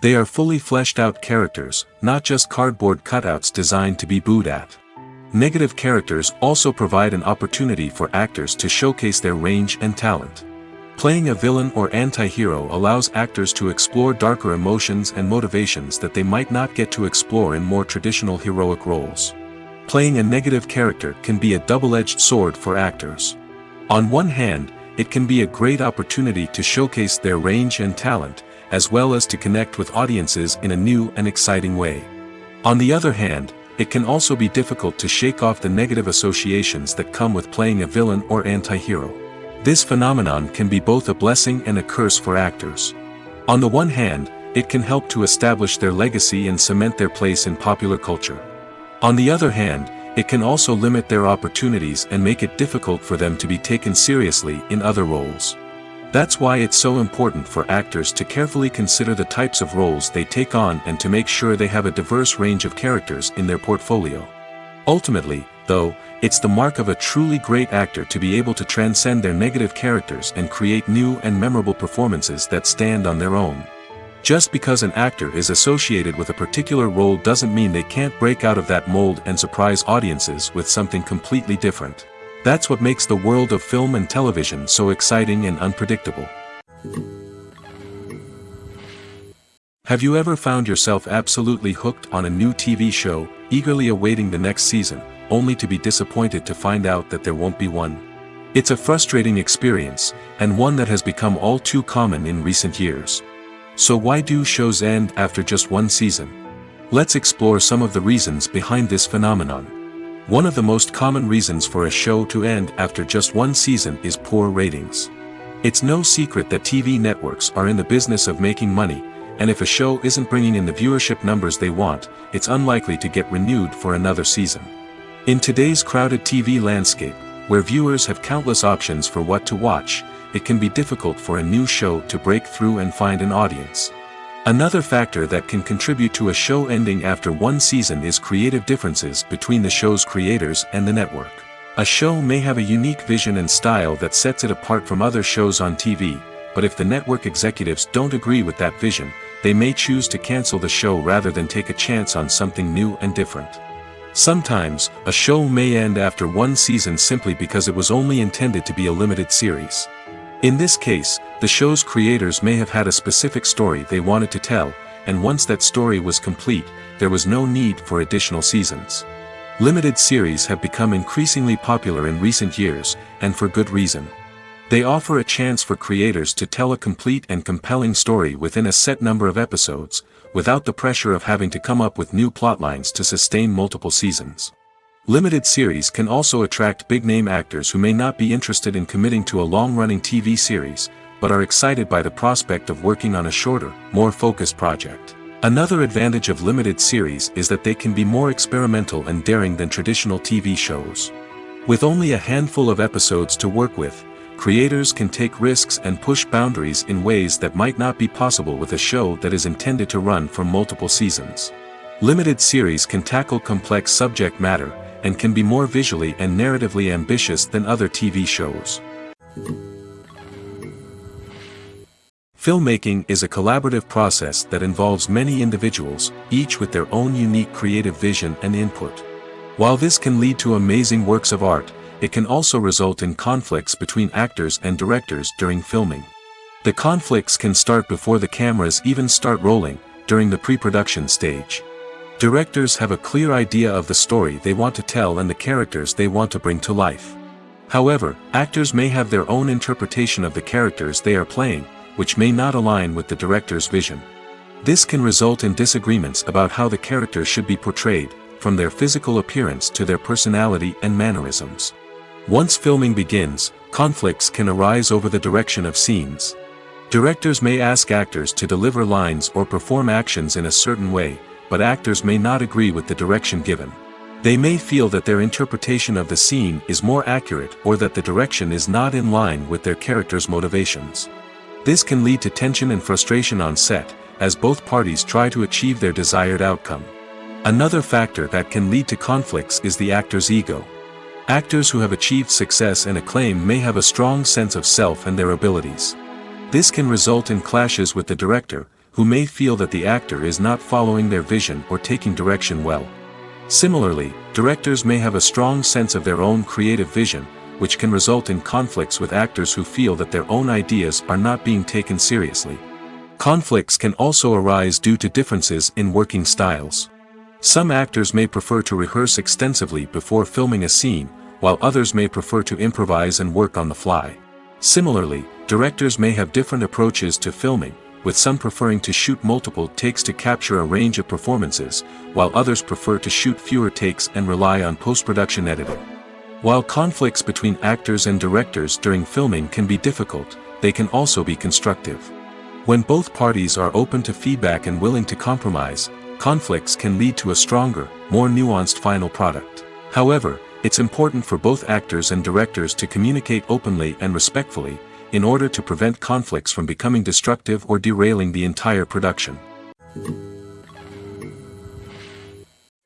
They are fully fleshed out characters, not just cardboard cutouts designed to be booed at. Negative characters also provide an opportunity for actors to showcase their range and talent. Playing a villain or anti-hero allows actors to explore darker emotions and motivations that they might not get to explore in more traditional heroic roles. Playing a negative character can be a double-edged sword for actors. On one hand, it can be a great opportunity to showcase their range and talent, as well as to connect with audiences in a new and exciting way. On the other hand, it can also be difficult to shake off the negative associations that come with playing a villain or anti-hero. This phenomenon can be both a blessing and a curse for actors. On the one hand, it can help to establish their legacy and cement their place in popular culture. On the other hand, it can also limit their opportunities and make it difficult for them to be taken seriously in other roles. That's why it's so important for actors to carefully consider the types of roles they take on and to make sure they have a diverse range of characters in their portfolio. Ultimately, though, it's the mark of a truly great actor to be able to transcend their negative characters and create new and memorable performances that stand on their own. Just because an actor is associated with a particular role doesn't mean they can't break out of that mold and surprise audiences with something completely different. That's what makes the world of film and television so exciting and unpredictable. Have you ever found yourself absolutely hooked on a new TV show, eagerly awaiting the next season, only to be disappointed to find out that there won't be one? It's a frustrating experience, and one that has become all too common in recent years. So why do shows end after just one season? Let's explore some of the reasons behind this phenomenon. One of the most common reasons for a show to end after just one season is poor ratings. It's no secret that TV networks are in the business of making money, and if a show isn't bringing in the viewership numbers they want, it's unlikely to get renewed for another season. In today's crowded TV landscape, where viewers have countless options for what to watch, it can be difficult for a new show to break through and find an audience. Another factor that can contribute to a show ending after one season is creative differences between the show's creators and the network. A show may have a unique vision and style that sets it apart from other shows on TV, but if the network executives don't agree with that vision, they may choose to cancel the show rather than take a chance on something new and different. Sometimes, a show may end after one season simply because it was only intended to be a limited series. In this case, the show's creators may have had a specific story they wanted to tell, and once that story was complete, there was no need for additional seasons. Limited series have become increasingly popular in recent years, and for good reason. They offer a chance for creators to tell a complete and compelling story within a set number of episodes, without the pressure of having to come up with new plotlines to sustain multiple seasons. Limited series can also attract big-name actors who may not be interested in committing to a long-running TV series, but are excited by the prospect of working on a shorter, more focused project. Another advantage of limited series is that they can be more experimental and daring than traditional TV shows. With only a handful of episodes to work with, creators can take risks and push boundaries in ways that might not be possible with a show that is intended to run for multiple seasons. Limited series can tackle complex subject matter, and can be more visually and narratively ambitious than other TV shows. Filmmaking is a collaborative process that involves many individuals, each with their own unique creative vision and input. While this can lead to amazing works of art, it can also result in conflicts between actors and directors during filming. The conflicts can start before the cameras even start rolling, during the pre-production stage. Directors have a clear idea of the story they want to tell and the characters they want to bring to life. However, actors may have their own interpretation of the characters they are playing, which may not align with the director's vision. This can result in disagreements about how the characters should be portrayed, from their physical appearance to their personality and mannerisms. Once filming begins, conflicts can arise over the direction of scenes. Directors may ask actors to deliver lines or perform actions in a certain way, but actors may not agree with the direction given. They may feel that their interpretation of the scene is more accurate or that the direction is not in line with their character's motivations. This can lead to tension and frustration on set, as both parties try to achieve their desired outcome. Another factor that can lead to conflicts is the actor's ego. Actors who have achieved success and acclaim may have a strong sense of self and their abilities. This can result in clashes with the director, who may feel that the actor is not following their vision or taking direction well. Similarly, directors may have a strong sense of their own creative vision, which can result in conflicts with actors who feel that their own ideas are not being taken seriously. Conflicts can also arise due to differences in working styles. Some actors may prefer to rehearse extensively before filming a scene, while others may prefer to improvise and work on the fly. Similarly, directors may have different approaches to filming, with some preferring to shoot multiple takes to capture a range of performances, while others prefer to shoot fewer takes and rely on post-production editing. While conflicts between actors and directors during filming can be difficult, they can also be constructive. When both parties are open to feedback and willing to compromise, conflicts can lead to a stronger, more nuanced final product. However, it's important for both actors and directors to communicate openly and respectfully, in order to prevent conflicts from becoming destructive or derailing the entire production.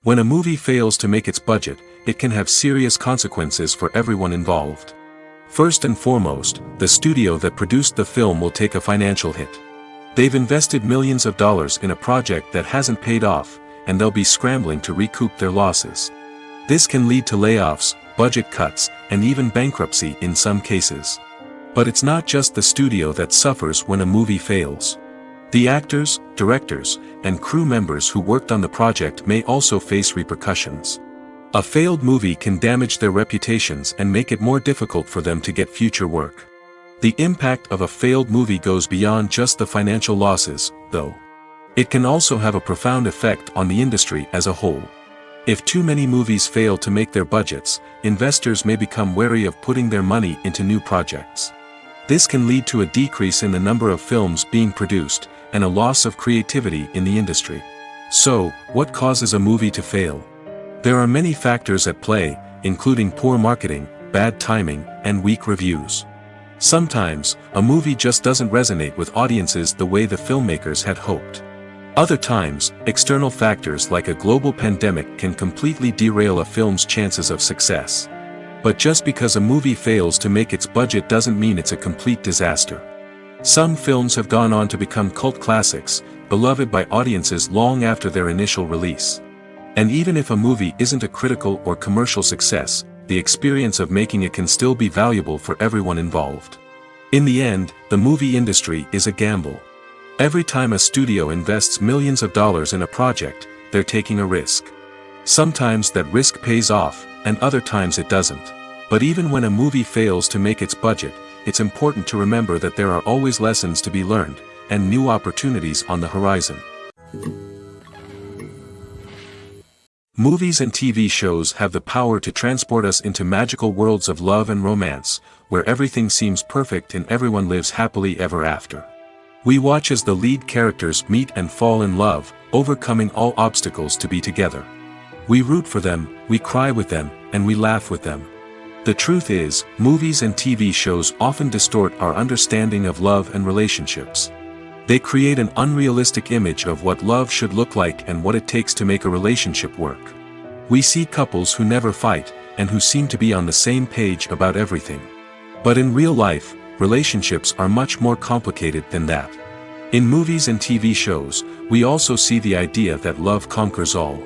When a movie fails to make its budget, it can have serious consequences for everyone involved. First and foremost, the studio that produced the film will take a financial hit. They've invested millions of dollars in a project that hasn't paid off, and they'll be scrambling to recoup their losses. This can lead to layoffs, budget cuts, and even bankruptcy in some cases. But it's not just the studio that suffers when a movie fails. The actors, directors, and crew members who worked on the project may also face repercussions. A failed movie can damage their reputations and make it more difficult for them to get future work. The impact of a failed movie goes beyond just the financial losses, though. It can also have a profound effect on the industry as a whole. If too many movies fail to make their budgets, investors may become wary of putting their money into new projects. This can lead to a decrease in the number of films being produced, and a loss of creativity in the industry. So, what causes a movie to fail? There are many factors at play, including poor marketing, bad timing, and weak reviews. Sometimes, a movie just doesn't resonate with audiences the way the filmmakers had hoped. Other times, external factors like a global pandemic can completely derail a film's chances of success. But just because a movie fails to make its budget doesn't mean it's a complete disaster. Some films have gone on to become cult classics, beloved by audiences long after their initial release. And even if a movie isn't a critical or commercial success, the experience of making it can still be valuable for everyone involved. In the end, the movie industry is a gamble. Every time a studio invests millions of dollars in a project, they're taking a risk. Sometimes that risk pays off, and other times it doesn't. But even when a movie fails to make its budget, it's important to remember that there are always lessons to be learned, and new opportunities on the horizon. Movies and TV shows have the power to transport us into magical worlds of love and romance, where everything seems perfect and everyone lives happily ever after. We watch as the lead characters meet and fall in love, overcoming all obstacles to be together. We root for them, we cry with them, and we laugh with them. The truth is, movies and TV shows often distort our understanding of love and relationships. They create an unrealistic image of what love should look like and what it takes to make a relationship work. We see couples who never fight, and who seem to be on the same page about everything. But in real life, relationships are much more complicated than that. In movies and TV shows, we also see the idea that love conquers all.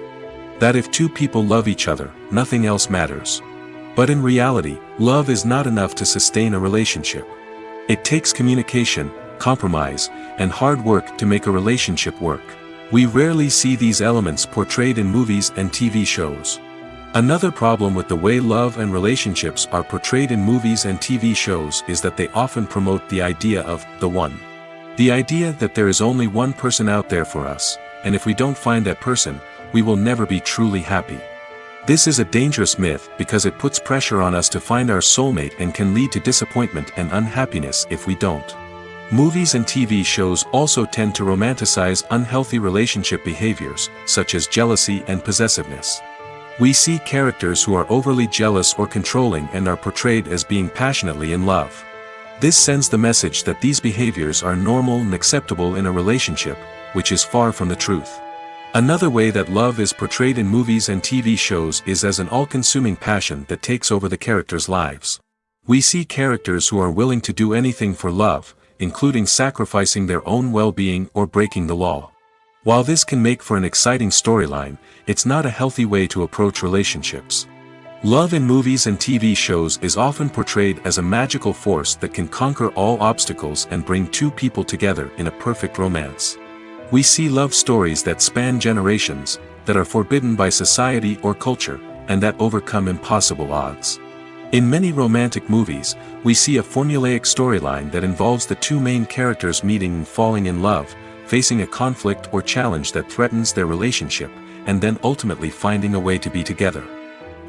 That if two people love each other, nothing else matters. But in reality, love is not enough to sustain a relationship. It takes communication, compromise, and hard work to make a relationship work. We rarely see these elements portrayed in movies and TV shows. Another problem with the way love and relationships are portrayed in movies and TV shows is that they often promote the idea of the one. The idea that there is only one person out there for us, and if we don't find that person, we will never be truly happy. This is a dangerous myth because it puts pressure on us to find our soulmate and can lead to disappointment and unhappiness if we don't. Movies and TV shows also tend to romanticize unhealthy relationship behaviors, such as jealousy and possessiveness. We see characters who are overly jealous or controlling and are portrayed as being passionately in love. This sends the message that these behaviors are normal and acceptable in a relationship, which is far from the truth. Another way that love is portrayed in movies and TV shows is as an all-consuming passion that takes over the characters' lives. We see characters who are willing to do anything for love, including sacrificing their own well-being or breaking the law. While this can make for an exciting storyline, it's not a healthy way to approach relationships. Love in movies and TV shows is often portrayed as a magical force that can conquer all obstacles and bring two people together in a perfect romance. We see love stories that span generations, that are forbidden by society or culture, and that overcome impossible odds. In many romantic movies, we see a formulaic storyline that involves the two main characters meeting and falling in love, facing a conflict or challenge that threatens their relationship, and then ultimately finding a way to be together.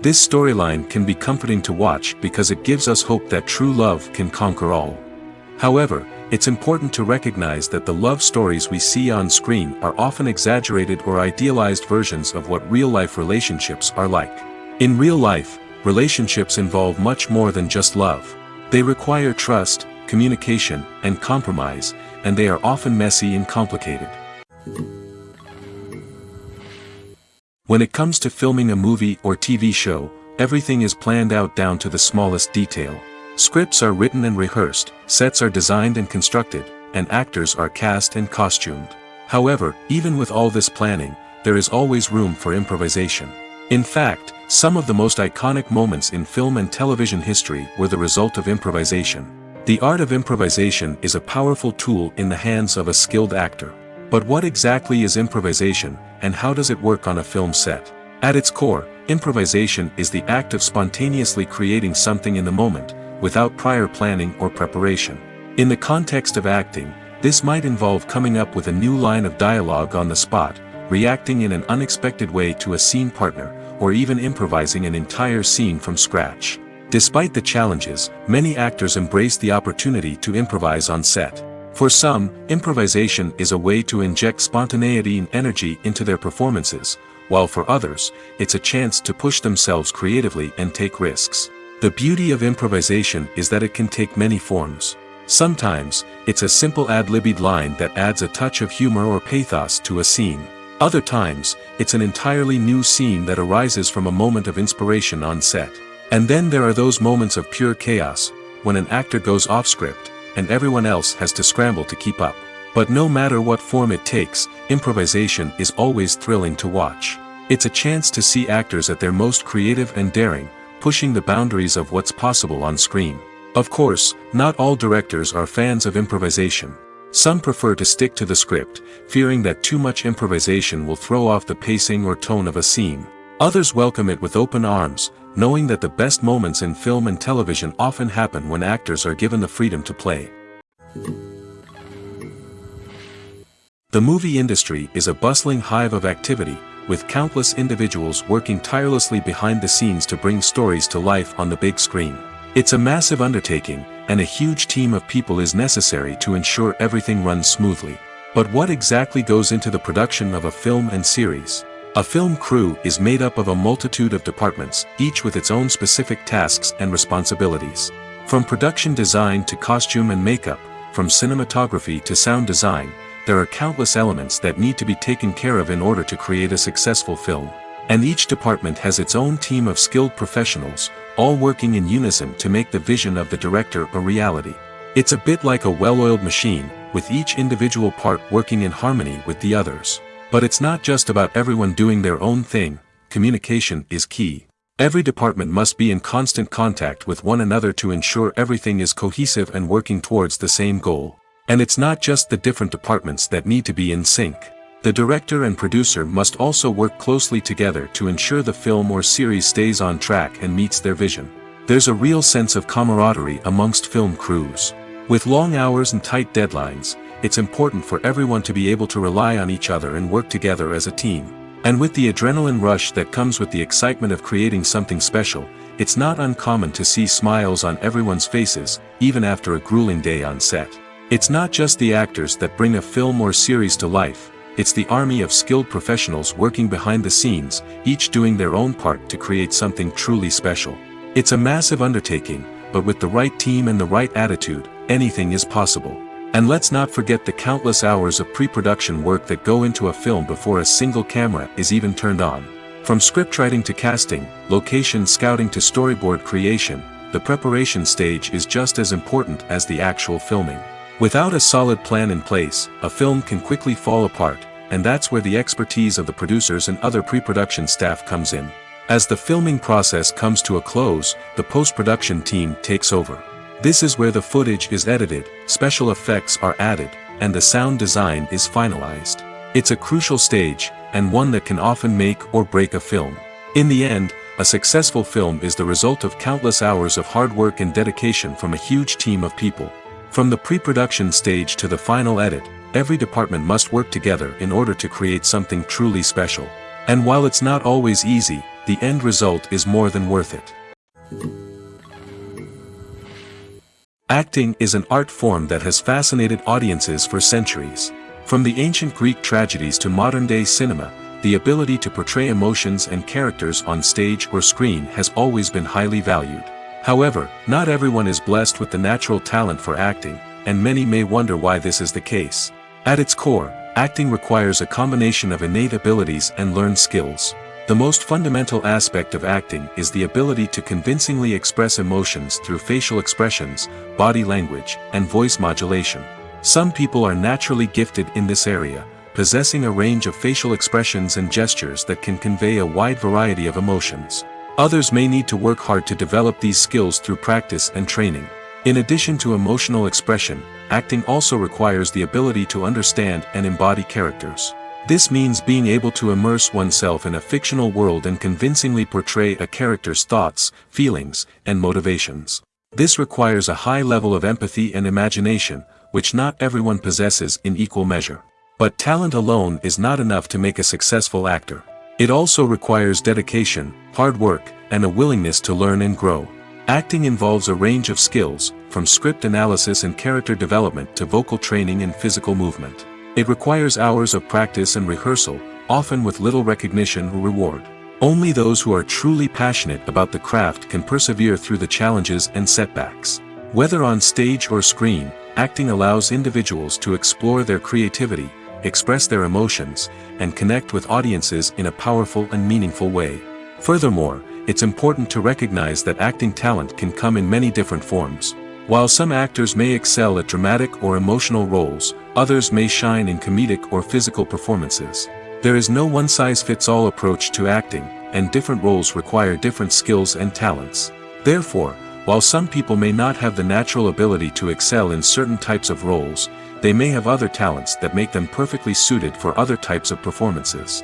This storyline can be comforting to watch because it gives us hope that true love can conquer all. However, it's important to recognize that the love stories we see on screen are often exaggerated or idealized versions of what real-life relationships are like. In real life, relationships involve much more than just love. They require trust, communication, and compromise, and they are often messy and complicated. When it comes to filming a movie or TV show, everything is planned out down to the smallest detail. Scripts are written and rehearsed, sets are designed and constructed, and actors are cast and costumed. However, even with all this planning, there is always room for improvisation. In fact, some of the most iconic moments in film and television history were the result of improvisation. The art of improvisation is a powerful tool in the hands of a skilled actor. But what exactly is improvisation, and how does it work on a film set? At its core, improvisation is the act of spontaneously creating something in the moment, without prior planning or preparation. In the context of acting, this might involve coming up with a new line of dialogue on the spot, reacting in an unexpected way to a scene partner, or even improvising an entire scene from scratch. Despite the challenges, many actors embrace the opportunity to improvise on set. For some, improvisation is a way to inject spontaneity and energy into their performances, while for others, it's a chance to push themselves creatively and take risks. The beauty of improvisation is that it can take many forms. Sometimes, it's a simple ad-libbed line that adds a touch of humor or pathos to a scene. Other times, it's an entirely new scene that arises from a moment of inspiration on set. And then there are those moments of pure chaos, when an actor goes off script, and everyone else has to scramble to keep up. But no matter what form it takes, improvisation is always thrilling to watch. It's a chance to see actors at their most creative and daring, pushing the boundaries of what's possible on screen. Of course, not all directors are fans of improvisation. Some prefer to stick to the script, fearing that too much improvisation will throw off the pacing or tone of a scene. Others welcome it with open arms, knowing that the best moments in film and television often happen when actors are given the freedom to play. The movie industry is a bustling hive of activity, with countless individuals working tirelessly behind the scenes to bring stories to life on the big screen. It's a massive undertaking, and a huge team of people is necessary to ensure everything runs smoothly. But what exactly goes into the production of a film and series? A film crew is made up of a multitude of departments, each with its own specific tasks and responsibilities. From production design to costume and makeup, from cinematography to sound design, there are countless elements that need to be taken care of in order to create a successful film. And each department has its own team of skilled professionals, all working in unison to make the vision of the director a reality. It's a bit like a well-oiled machine, with each individual part working in harmony with the others. But it's not just about everyone doing their own thing. Communication is key. Every department must be in constant contact with one another to ensure everything is cohesive and working towards the same goal. And it's not just the different departments that need to be in sync. The director and producer must also work closely together to ensure the film or series stays on track and meets their vision. There's a real sense of camaraderie amongst film crews. With long hours and tight deadlines, it's important for everyone to be able to rely on each other and work together as a team. And with the adrenaline rush that comes with the excitement of creating something special, it's not uncommon to see smiles on everyone's faces, even after a grueling day on set. It's not just the actors that bring a film or series to life. It's the army of skilled professionals working behind the scenes, each doing their own part to create something truly special. It's a massive undertaking, but with the right team and the right attitude, anything is possible. And let's not forget the countless hours of pre-production work that go into a film before a single camera is even turned on. From scriptwriting to casting, location scouting to storyboard creation, the preparation stage is just as important as the actual filming. Without a solid plan in place, a film can quickly fall apart, and that's where the expertise of the producers and other pre-production staff comes in. As the filming process comes to a close, the post-production team takes over. This is where the footage is edited, special effects are added, and the sound design is finalized. It's a crucial stage, and one that can often make or break a film. In the end, a successful film is the result of countless hours of hard work and dedication from a huge team of people. From the pre-production stage to the final edit, every department must work together in order to create something truly special. And while it's not always easy, the end result is more than worth it. Acting is an art form that has fascinated audiences for centuries. From the ancient Greek tragedies to modern-day cinema, the ability to portray emotions and characters on stage or screen has always been highly valued. However, not everyone is blessed with the natural talent for acting, and many may wonder why this is the case. At its core, acting requires a combination of innate abilities and learned skills. The most fundamental aspect of acting is the ability to convincingly express emotions through facial expressions, body language, and voice modulation. Some people are naturally gifted in this area, possessing a range of facial expressions and gestures that can convey a wide variety of emotions. Others may need to work hard to develop these skills through practice and training. In addition to emotional expression, acting also requires the ability to understand and embody characters. This means being able to immerse oneself in a fictional world and convincingly portray a character's thoughts, feelings, and motivations. This requires a high level of empathy and imagination, which not everyone possesses in equal measure. But talent alone is not enough to make a successful actor. It also requires dedication, hard work, and a willingness to learn and grow. Acting involves a range of skills, from script analysis and character development to vocal training and physical movement. It requires hours of practice and rehearsal, often with little recognition or reward. Only those who are truly passionate about the craft can persevere through the challenges and setbacks. Whether on stage or screen, acting allows individuals to explore their creativity, express their emotions, and connect with audiences in a powerful and meaningful way. Furthermore, it's important to recognize that acting talent can come in many different forms. While some actors may excel at dramatic or emotional roles, others may shine in comedic or physical performances. There is no one-size-fits-all approach to acting, and different roles require different skills and talents. Therefore, while some people may not have the natural ability to excel in certain types of roles, they may have other talents that make them perfectly suited for other types of performances.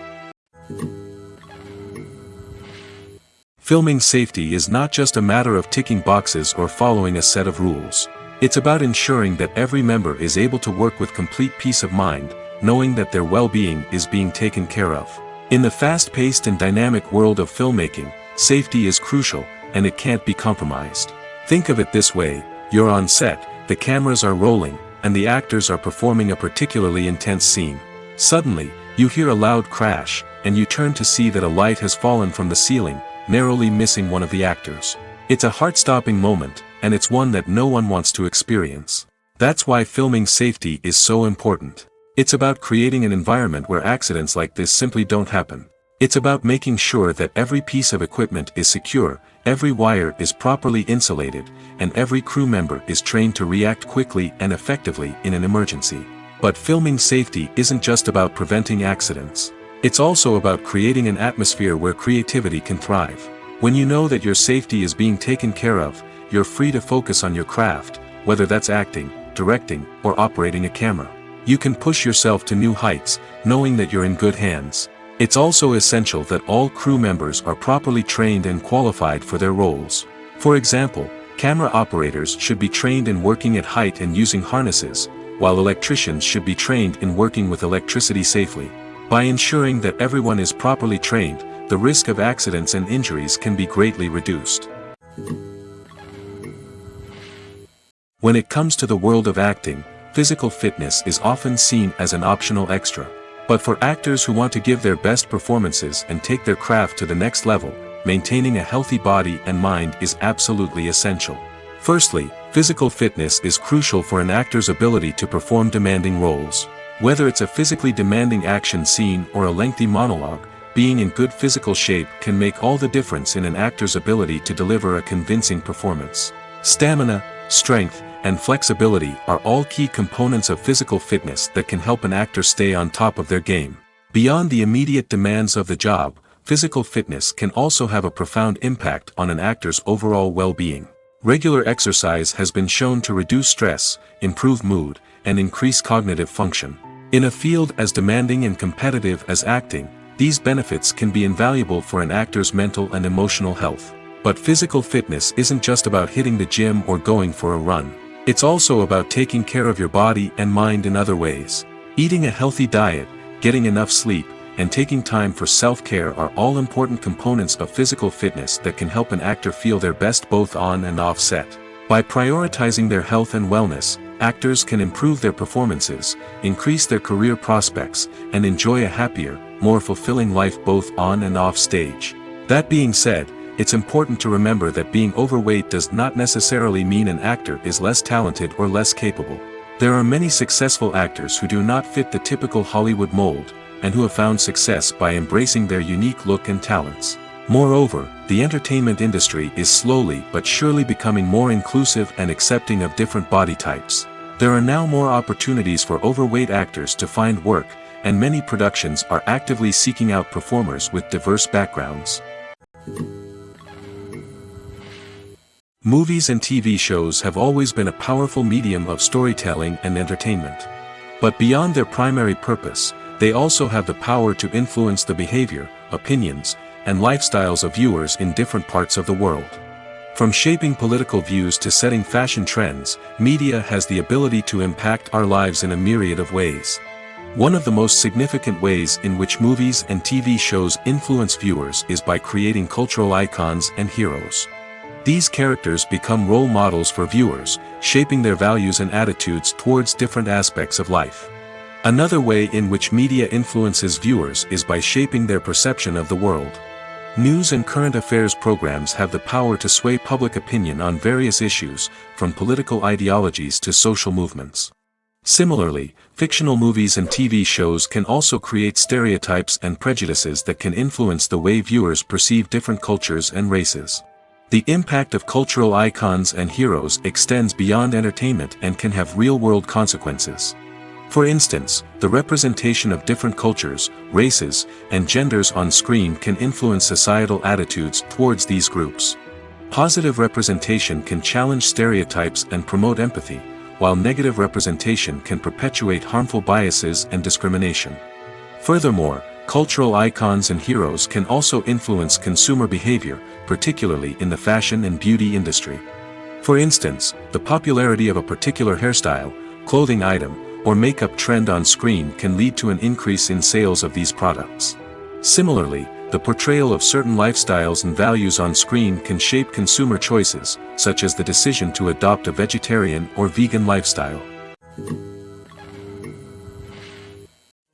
Filming safety is not just a matter of ticking boxes or following a set of rules. It's about ensuring that every member is able to work with complete peace of mind, knowing that their well-being is being taken care of. In the fast-paced and dynamic world of filmmaking, safety is crucial, and it can't be compromised. Think of it this way: you're on set, the cameras are rolling, and the actors are performing a particularly intense scene. Suddenly, you hear a loud crash, and you turn to see that a light has fallen from the ceiling, narrowly missing one of the actors. It's a heart-stopping moment, and it's one that no one wants to experience. That's why filming safety is so important. It's about creating an environment where accidents like this simply don't happen. It's about making sure that every piece of equipment is secure, every wire is properly insulated, and every crew member is trained to react quickly and effectively in an emergency. But filming safety isn't just about preventing accidents. It's also about creating an atmosphere where creativity can thrive. When you know that your safety is being taken care of, you're free to focus on your craft, whether that's acting, directing, or operating a camera. You can push yourself to new heights, knowing that you're in good hands. It's also essential that all crew members are properly trained and qualified for their roles. For example, camera operators should be trained in working at height and using harnesses, while electricians should be trained in working with electricity safely. By ensuring that everyone is properly trained, the risk of accidents and injuries can be greatly reduced. When it comes to the world of acting, physical fitness is often seen as an optional extra. But for actors who want to give their best performances and take their craft to the next level, maintaining a healthy body and mind is absolutely essential. Firstly, physical fitness is crucial for an actor's ability to perform demanding roles. Whether it's a physically demanding action scene or a lengthy monologue, being in good physical shape can make all the difference in an actor's ability to deliver a convincing performance. Stamina, strength, and flexibility are all key components of physical fitness that can help an actor stay on top of their game. Beyond the immediate demands of the job, physical fitness can also have a profound impact on an actor's overall well-being. Regular exercise has been shown to reduce stress, improve mood, and increase cognitive function. In a field as demanding and competitive as acting, these benefits can be invaluable for an actor's mental and emotional health. But physical fitness isn't just about hitting the gym or going for a run. It's also about taking care of your body and mind in other ways. Eating a healthy diet, getting enough sleep, and taking time for self-care are all important components of physical fitness that can help an actor feel their best both on and off set. By prioritizing their health and wellness, actors can improve their performances, increase their career prospects, and enjoy a happier, more fulfilling life both on and off stage. That being said, it's important to remember that being overweight does not necessarily mean an actor is less talented or less capable. There are many successful actors who do not fit the typical Hollywood mold, and who have found success by embracing their unique look and talents. Moreover, the entertainment industry is slowly but surely becoming more inclusive and accepting of different body types. There are now more opportunities for overweight actors to find work, and many productions are actively seeking out performers with diverse backgrounds. Movies and TV shows have always been a powerful medium of storytelling and entertainment. But beyond their primary purpose, they also have the power to influence the behavior, opinions, and lifestyles of viewers in different parts of the world. From shaping political views to setting fashion trends, media has the ability to impact our lives in a myriad of ways. One of the most significant ways in which movies and TV shows influence viewers is by creating cultural icons and heroes. These characters become role models for viewers, shaping their values and attitudes towards different aspects of life. Another way in which media influences viewers is by shaping their perception of the world. News and current affairs programs have the power to sway public opinion on various issues, from political ideologies to social movements. Similarly, fictional movies and TV shows can also create stereotypes and prejudices that can influence the way viewers perceive different cultures and races. The impact of cultural icons and heroes extends beyond entertainment and can have real-world consequences. For instance, the representation of different cultures, races, and genders on screen can influence societal attitudes towards these groups. Positive representation can challenge stereotypes and promote empathy, while negative representation can perpetuate harmful biases and discrimination. Furthermore, cultural icons and heroes can also influence consumer behavior, particularly in the fashion and beauty industry. For instance, the popularity of a particular hairstyle, clothing item, or makeup trend on screen can lead to an increase in sales of these products. Similarly, the portrayal of certain lifestyles and values on screen can shape consumer choices, such as the decision to adopt a vegetarian or vegan lifestyle.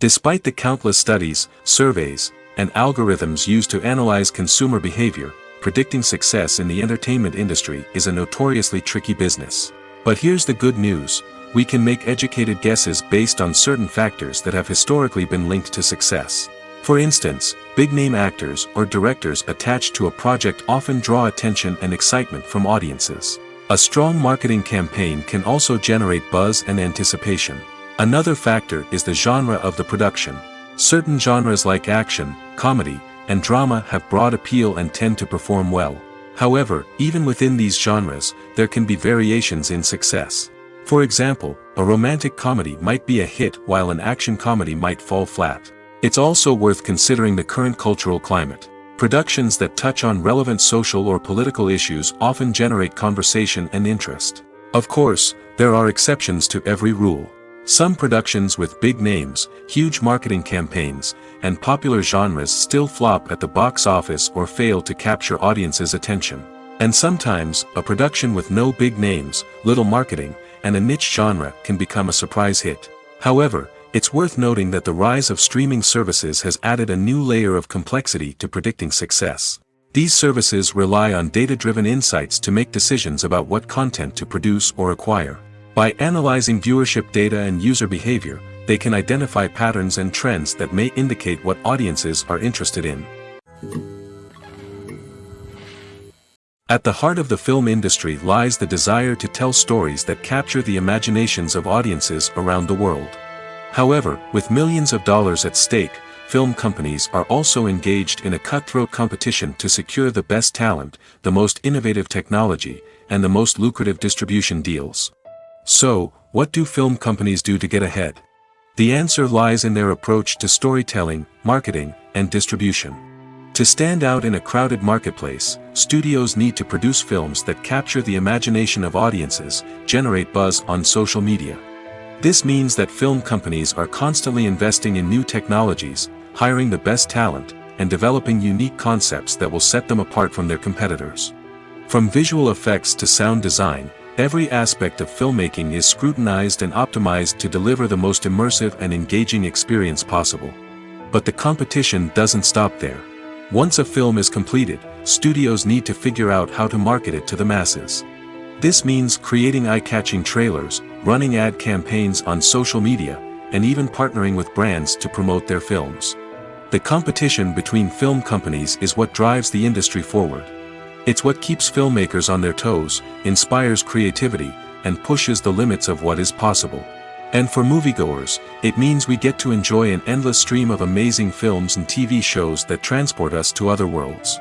Despite the countless studies, surveys, and algorithms used to analyze consumer behavior, predicting success in the entertainment industry is a notoriously tricky business. But here's the good news: we can make educated guesses based on certain factors that have historically been linked to success. For instance, big-name actors or directors attached to a project often draw attention and excitement from audiences. A strong marketing campaign can also generate buzz and anticipation. Another factor is the genre of the production. Certain genres like action, comedy, and drama have broad appeal and tend to perform well. However, even within these genres, there can be variations in success. For example, a romantic comedy might be a hit while an action comedy might fall flat. It's also worth considering the current cultural climate. Productions that touch on relevant social or political issues often generate conversation and interest. Of course, there are exceptions to every rule. Some productions with big names, huge marketing campaigns, and popular genres still flop at the box office or fail to capture audiences' attention. And sometimes, a production with no big names, little marketing, and a niche genre can become a surprise hit. However, it's worth noting that the rise of streaming services has added a new layer of complexity to predicting success. These services rely on data-driven insights to make decisions about what content to produce or acquire. By analyzing viewership data and user behavior, they can identify patterns and trends that may indicate what audiences are interested in. At the heart of the film industry lies the desire to tell stories that capture the imaginations of audiences around the world. However, with millions of dollars at stake, film companies are also engaged in a cutthroat competition to secure the best talent, the most innovative technology, and the most lucrative distribution deals. So, what do film companies do to get ahead? The answer lies in their approach to storytelling, marketing, and distribution. To stand out in a crowded marketplace, studios need to produce films that capture the imagination of audiences, generate buzz on social media. This means that film companies are constantly investing in new technologies, hiring the best talent, and developing unique concepts that will set them apart from their competitors. From visual effects to sound design, every aspect of filmmaking is scrutinized and optimized to deliver the most immersive and engaging experience possible. But the competition doesn't stop there. Once a film is completed, studios need to figure out how to market it to the masses. This means creating eye-catching trailers, running ad campaigns on social media, and even partnering with brands to promote their films. The competition between film companies is what drives the industry forward. It's what keeps filmmakers on their toes, inspires creativity, and pushes the limits of what is possible. And for moviegoers, it means we get to enjoy an endless stream of amazing films and TV shows that transport us to other worlds.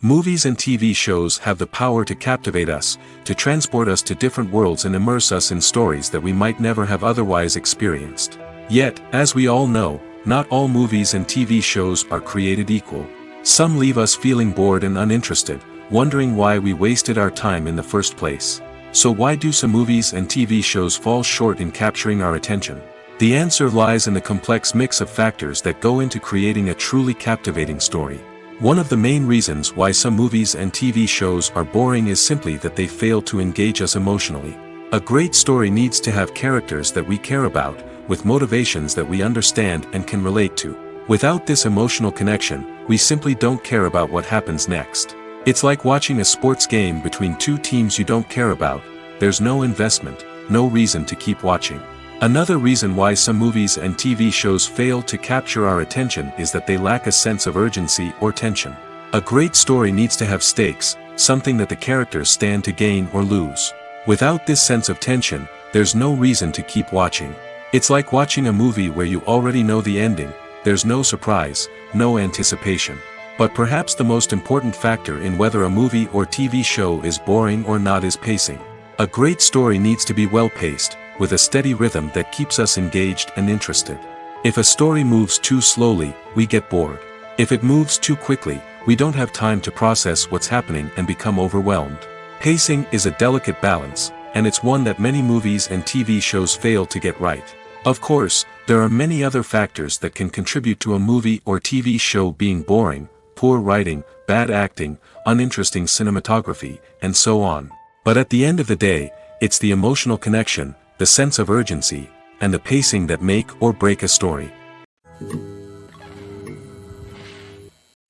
Movies and TV shows have the power to captivate us, to transport us to different worlds and immerse us in stories that we might never have otherwise experienced. Yet, as we all know, not all movies and TV shows are created equal. Some leave us feeling bored and uninterested, wondering why we wasted our time in the first place. So why do some movies and TV shows fall short in capturing our attention? The answer lies in the complex mix of factors that go into creating a truly captivating story. One of the main reasons why some movies and TV shows are boring is simply that they fail to engage us emotionally. A great story needs to have characters that we care about, with motivations that we understand and can relate to. Without this emotional connection, we simply don't care about what happens next. It's like watching a sports game between two teams you don't care about. There's no investment, no reason to keep watching. Another reason why some movies and TV shows fail to capture our attention is that they lack a sense of urgency or tension. A great story needs to have stakes, something that the characters stand to gain or lose. Without this sense of tension, there's no reason to keep watching. It's like watching a movie where you already know the ending. There's no surprise, no anticipation. But perhaps the most important factor in whether a movie or TV show is boring or not is pacing. A great story needs to be well-paced, with a steady rhythm that keeps us engaged and interested. If a story moves too slowly, we get bored. If it moves too quickly, we don't have time to process what's happening and become overwhelmed. Pacing is a delicate balance, and it's one that many movies and TV shows fail to get right. Of course, there are many other factors that can contribute to a movie or TV show being boring: poor writing, bad acting, uninteresting cinematography, and so on. But at the end of the day, it's the emotional connection, the sense of urgency, and the pacing that make or break a story.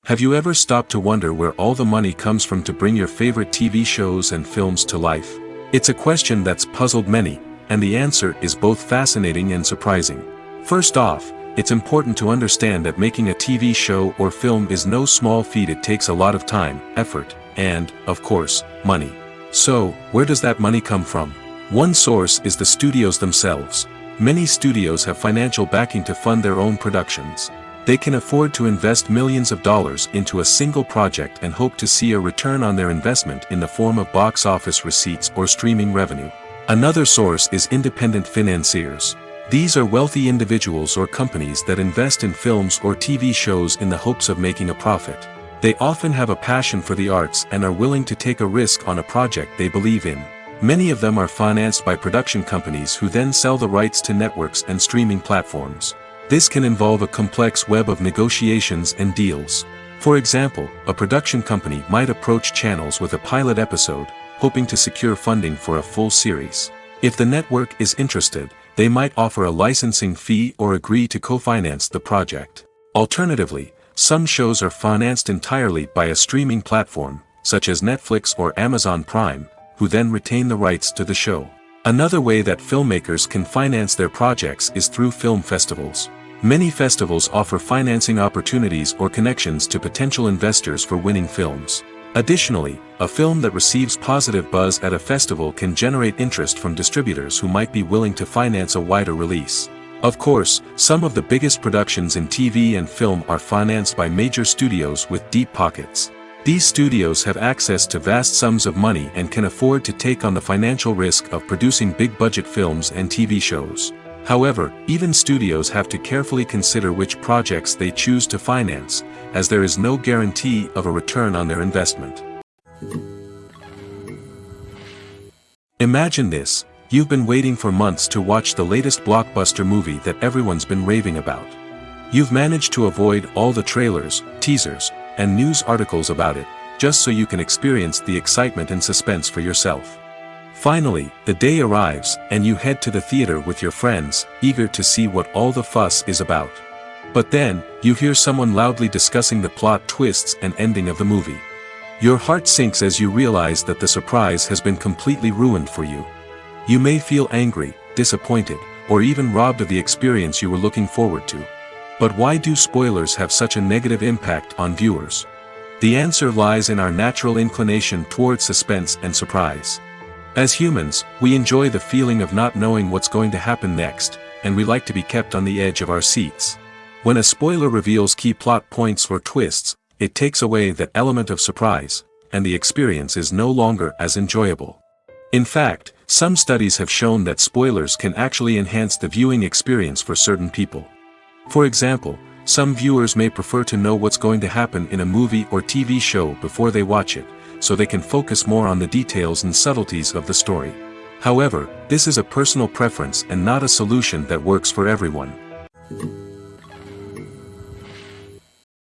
Have you ever stopped to wonder where all the money comes from to bring your favorite TV shows and films to life? It's a question that's puzzled many, and the answer is both fascinating and surprising. First off, it's important to understand that making a TV show or film is no small feat. It takes a lot of time, effort, and, of course, money. So, where does that money come from? One source is the studios themselves. Many studios have financial backing to fund their own productions. They can afford to invest millions of dollars into a single project and hope to see a return on their investment in the form of box office receipts or streaming revenue. Another source is independent financiers. These are wealthy individuals or companies that invest in films or TV shows in the hopes of making a profit. They often have a passion for the arts and are willing to take a risk on a project they believe in. Many of them are financed by production companies who then sell the rights to networks and streaming platforms. This can involve a complex web of negotiations and deals. For example, a production company might approach channels with a pilot episode, hoping to secure funding for a full series. If the network is interested, they might offer a licensing fee or agree to co-finance the project. Alternatively, some shows are financed entirely by a streaming platform, such as Netflix or Amazon Prime, who then retain the rights to the show. Another way that filmmakers can finance their projects is through film festivals. Many festivals offer financing opportunities or connections to potential investors for winning films. Additionally, a film that receives positive buzz at a festival can generate interest from distributors who might be willing to finance a wider release. Of course, some of the biggest productions in TV and film are financed by major studios with deep pockets. These studios have access to vast sums of money and can afford to take on the financial risk of producing big-budget films and TV shows. However, even studios have to carefully consider which projects they choose to finance, as there is no guarantee of a return on their investment. Imagine this: you've been waiting for months to watch the latest blockbuster movie that everyone's been raving about. You've managed to avoid all the trailers, teasers, and news articles about it, just so you can experience the excitement and suspense for yourself. Finally, the day arrives, and you head to the theater with your friends, eager to see what all the fuss is about. But then, you hear someone loudly discussing the plot twists and ending of the movie. Your heart sinks as you realize that the surprise has been completely ruined for you. You may feel angry, disappointed, or even robbed of the experience you were looking forward to. But why do spoilers have such a negative impact on viewers? The answer lies in our natural inclination towards suspense and surprise. As humans, we enjoy the feeling of not knowing what's going to happen next, and we like to be kept on the edge of our seats. When a spoiler reveals key plot points or twists, it takes away that element of surprise, and the experience is no longer as enjoyable. In fact, some studies have shown that spoilers can actually enhance the viewing experience for certain people. For example, some viewers may prefer to know what's going to happen in a movie or TV show before they watch it, so they can focus more on the details and subtleties of the story. However, this is a personal preference and not a solution that works for everyone.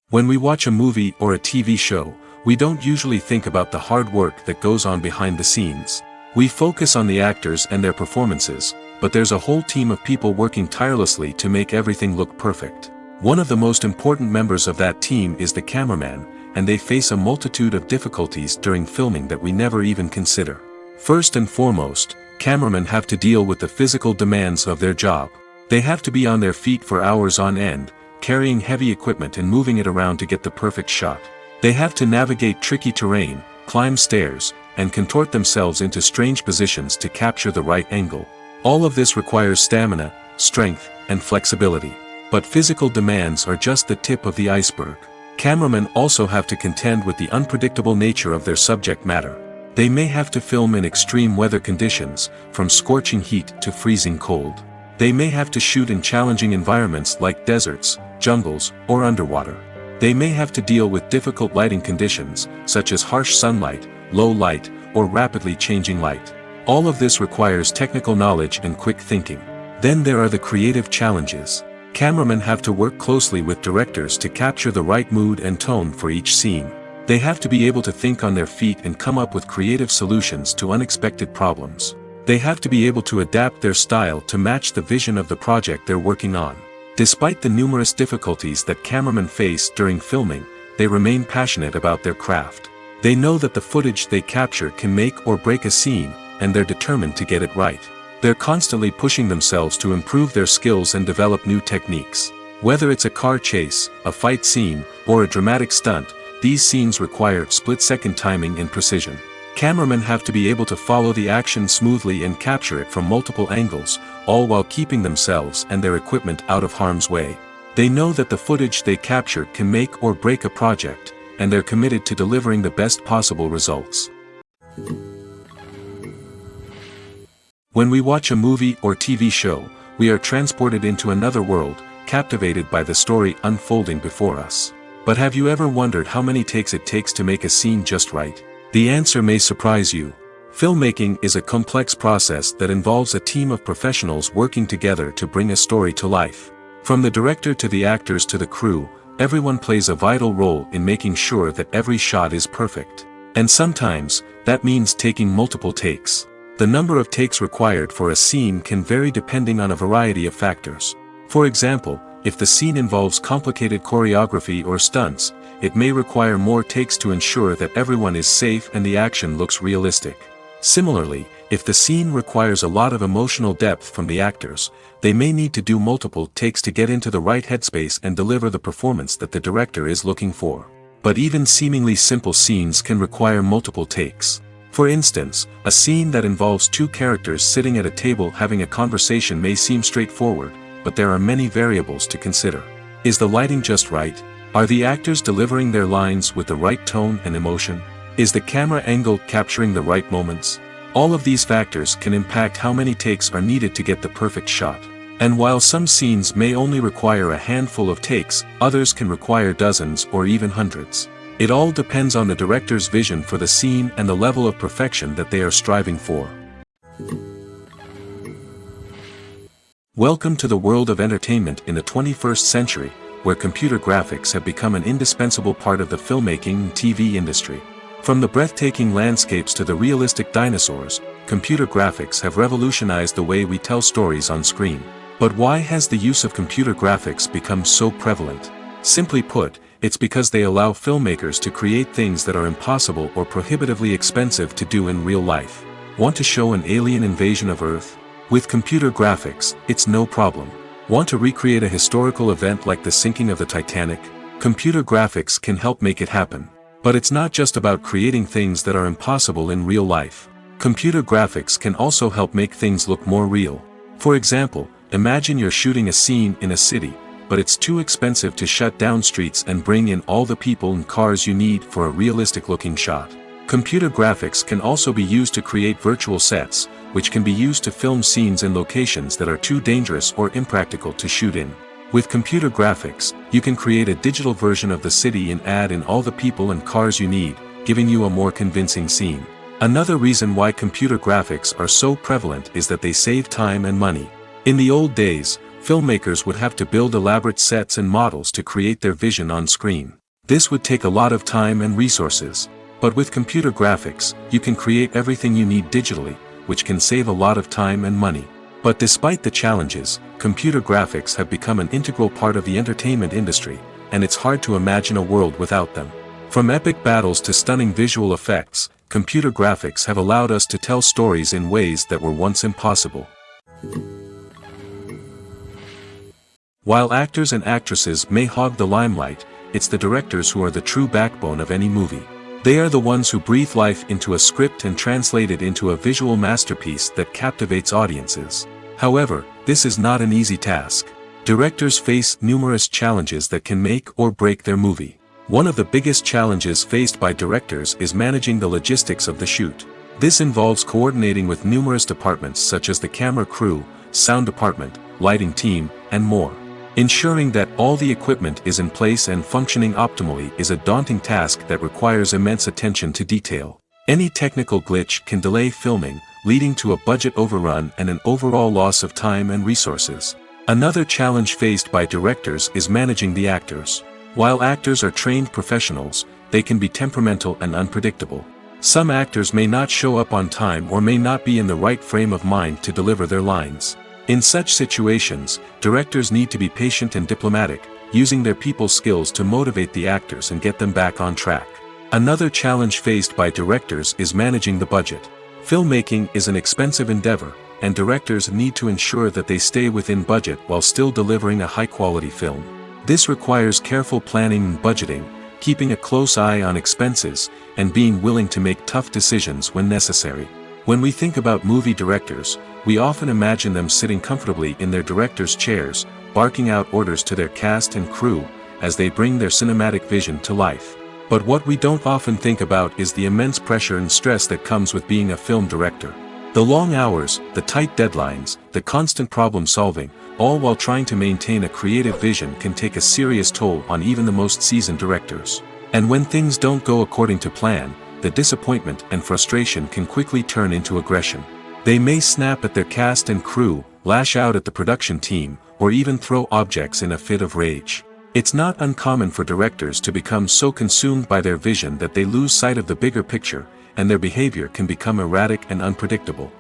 When we watch a movie or a TV show, we don't usually think about the hard work that goes on behind the scenes. We focus on the actors and their performances, but there's a whole team of people working tirelessly to make everything look perfect. One of the most important members of that team is the cameraman, and they face a multitude of difficulties during filming that we never even consider. First and foremost, cameramen have to deal with the physical demands of their job. They have to be on their feet for hours on end, carrying heavy equipment and moving it around to get the perfect shot. They have to navigate tricky terrain, climb stairs, and contort themselves into strange positions to capture the right angle. All of this requires stamina, strength, and flexibility. But physical demands are just the tip of the iceberg. Cameramen also have to contend with the unpredictable nature of their subject matter. They may have to film in extreme weather conditions, from scorching heat to freezing cold. They may have to shoot in challenging environments like deserts, jungles, or underwater. They may have to deal with difficult lighting conditions, such as harsh sunlight, low light, or rapidly changing light. All of this requires technical knowledge and quick thinking. Then there are the creative challenges. Cameramen have to work closely with directors to capture the right mood and tone for each scene. They have to be able to think on their feet and come up with creative solutions to unexpected problems. They have to be able to adapt their style to match the vision of the project they're working on. Despite the numerous difficulties that cameramen face during filming, they remain passionate about their craft. They know that the footage they capture can make or break a scene, and they're determined to get it right. They're constantly pushing themselves to improve their skills and develop new techniques. Whether it's a car chase, a fight scene, or a dramatic stunt, these scenes require split-second timing and precision. Cameramen have to be able to follow the action smoothly and capture it from multiple angles, all while keeping themselves and their equipment out of harm's way. They know that the footage they capture can make or break a project, and they're committed to delivering the best possible results. When we watch a movie or TV show, we are transported into another world, captivated by the story unfolding before us. But have you ever wondered how many takes it takes to make a scene just right? The answer may surprise you. Filmmaking is a complex process that involves a team of professionals working together to bring a story to life. From the director to the actors to the crew, everyone plays a vital role in making sure that every shot is perfect. And sometimes, that means taking multiple takes. The number of takes required for a scene can vary depending on a variety of factors. For example, if the scene involves complicated choreography or stunts, it may require more takes to ensure that everyone is safe and the action looks realistic. Similarly, if the scene requires a lot of emotional depth from the actors, they may need to do multiple takes to get into the right headspace and deliver the performance that the director is looking for. But even seemingly simple scenes can require multiple takes. For instance, a scene that involves two characters sitting at a table having a conversation may seem straightforward, but there are many variables to consider. Is the lighting just right? Are the actors delivering their lines with the right tone and emotion? Is the camera angle capturing the right moments? All of these factors can impact how many takes are needed to get the perfect shot. And while some scenes may only require a handful of takes, others can require dozens or even hundreds. It all depends on the director's vision for the scene and the level of perfection that they are striving for. Welcome to the world of entertainment in the 21st century, where computer graphics have become an indispensable part of the filmmaking and TV industry. From the breathtaking landscapes to the realistic dinosaurs, computer graphics have revolutionized the way we tell stories on screen. But why has the use of computer graphics become so prevalent? Simply put, it's because they allow filmmakers to create things that are impossible or prohibitively expensive to do in real life. Want to show an alien invasion of Earth? With computer graphics, it's no problem. Want to recreate a historical event like the sinking of the Titanic? Computer graphics can help make it happen. But it's not just about creating things that are impossible in real life. Computer graphics can also help make things look more real. For example, imagine you're shooting a scene in a city, but it's too expensive to shut down streets and bring in all the people and cars you need for a realistic-looking shot. Computer graphics can also be used to create virtual sets, which can be used to film scenes in locations that are too dangerous or impractical to shoot in. With computer graphics, you can create a digital version of the city and add in all the people and cars you need, giving you a more convincing scene. Another reason why computer graphics are so prevalent is that they save time and money. In the old days, filmmakers would have to build elaborate sets and models to create their vision on screen. This would take a lot of time and resources. But with computer graphics, you can create everything you need digitally, which can save a lot of time and money. But despite the challenges, computer graphics have become an integral part of the entertainment industry, and it's hard to imagine a world without them. From epic battles to stunning visual effects, computer graphics have allowed us to tell stories in ways that were once impossible. While actors and actresses may hog the limelight, it's the directors who are the true backbone of any movie. They are the ones who breathe life into a script and translate it into a visual masterpiece that captivates audiences. However, this is not an easy task. Directors face numerous challenges that can make or break their movie. One of the biggest challenges faced by directors is managing the logistics of the shoot. This involves coordinating with numerous departments such as the camera crew, sound department, lighting team, and more. Ensuring that all the equipment is in place and functioning optimally is a daunting task that requires immense attention to detail. Any technical glitch can delay filming, leading to a budget overrun and an overall loss of time and resources. Another challenge faced by directors is managing the actors. While actors are trained professionals, they can be temperamental and unpredictable. Some actors may not show up on time or may not be in the right frame of mind to deliver their lines. In such situations, directors need to be patient and diplomatic, using their people skills to motivate the actors and get them back on track. Another challenge faced by directors is managing the budget. Filmmaking is an expensive endeavor, and directors need to ensure that they stay within budget while still delivering a high-quality film. This requires careful planning and budgeting, keeping a close eye on expenses, and being willing to make tough decisions when necessary. When we think about movie directors, we often imagine them sitting comfortably in their director's chairs, barking out orders to their cast and crew, as they bring their cinematic vision to life. But what we don't often think about is the immense pressure and stress that comes with being a film director. The long hours, the tight deadlines, the constant problem solving, all while trying to maintain a creative vision can take a serious toll on even the most seasoned directors. And when things don't go according to plan, the disappointment and frustration can quickly turn into aggression. They may snap at their cast and crew, lash out at the production team, or even throw objects in a fit of rage. It's not uncommon for directors to become so consumed by their vision that they lose sight of the bigger picture, and their behavior can become erratic and unpredictable.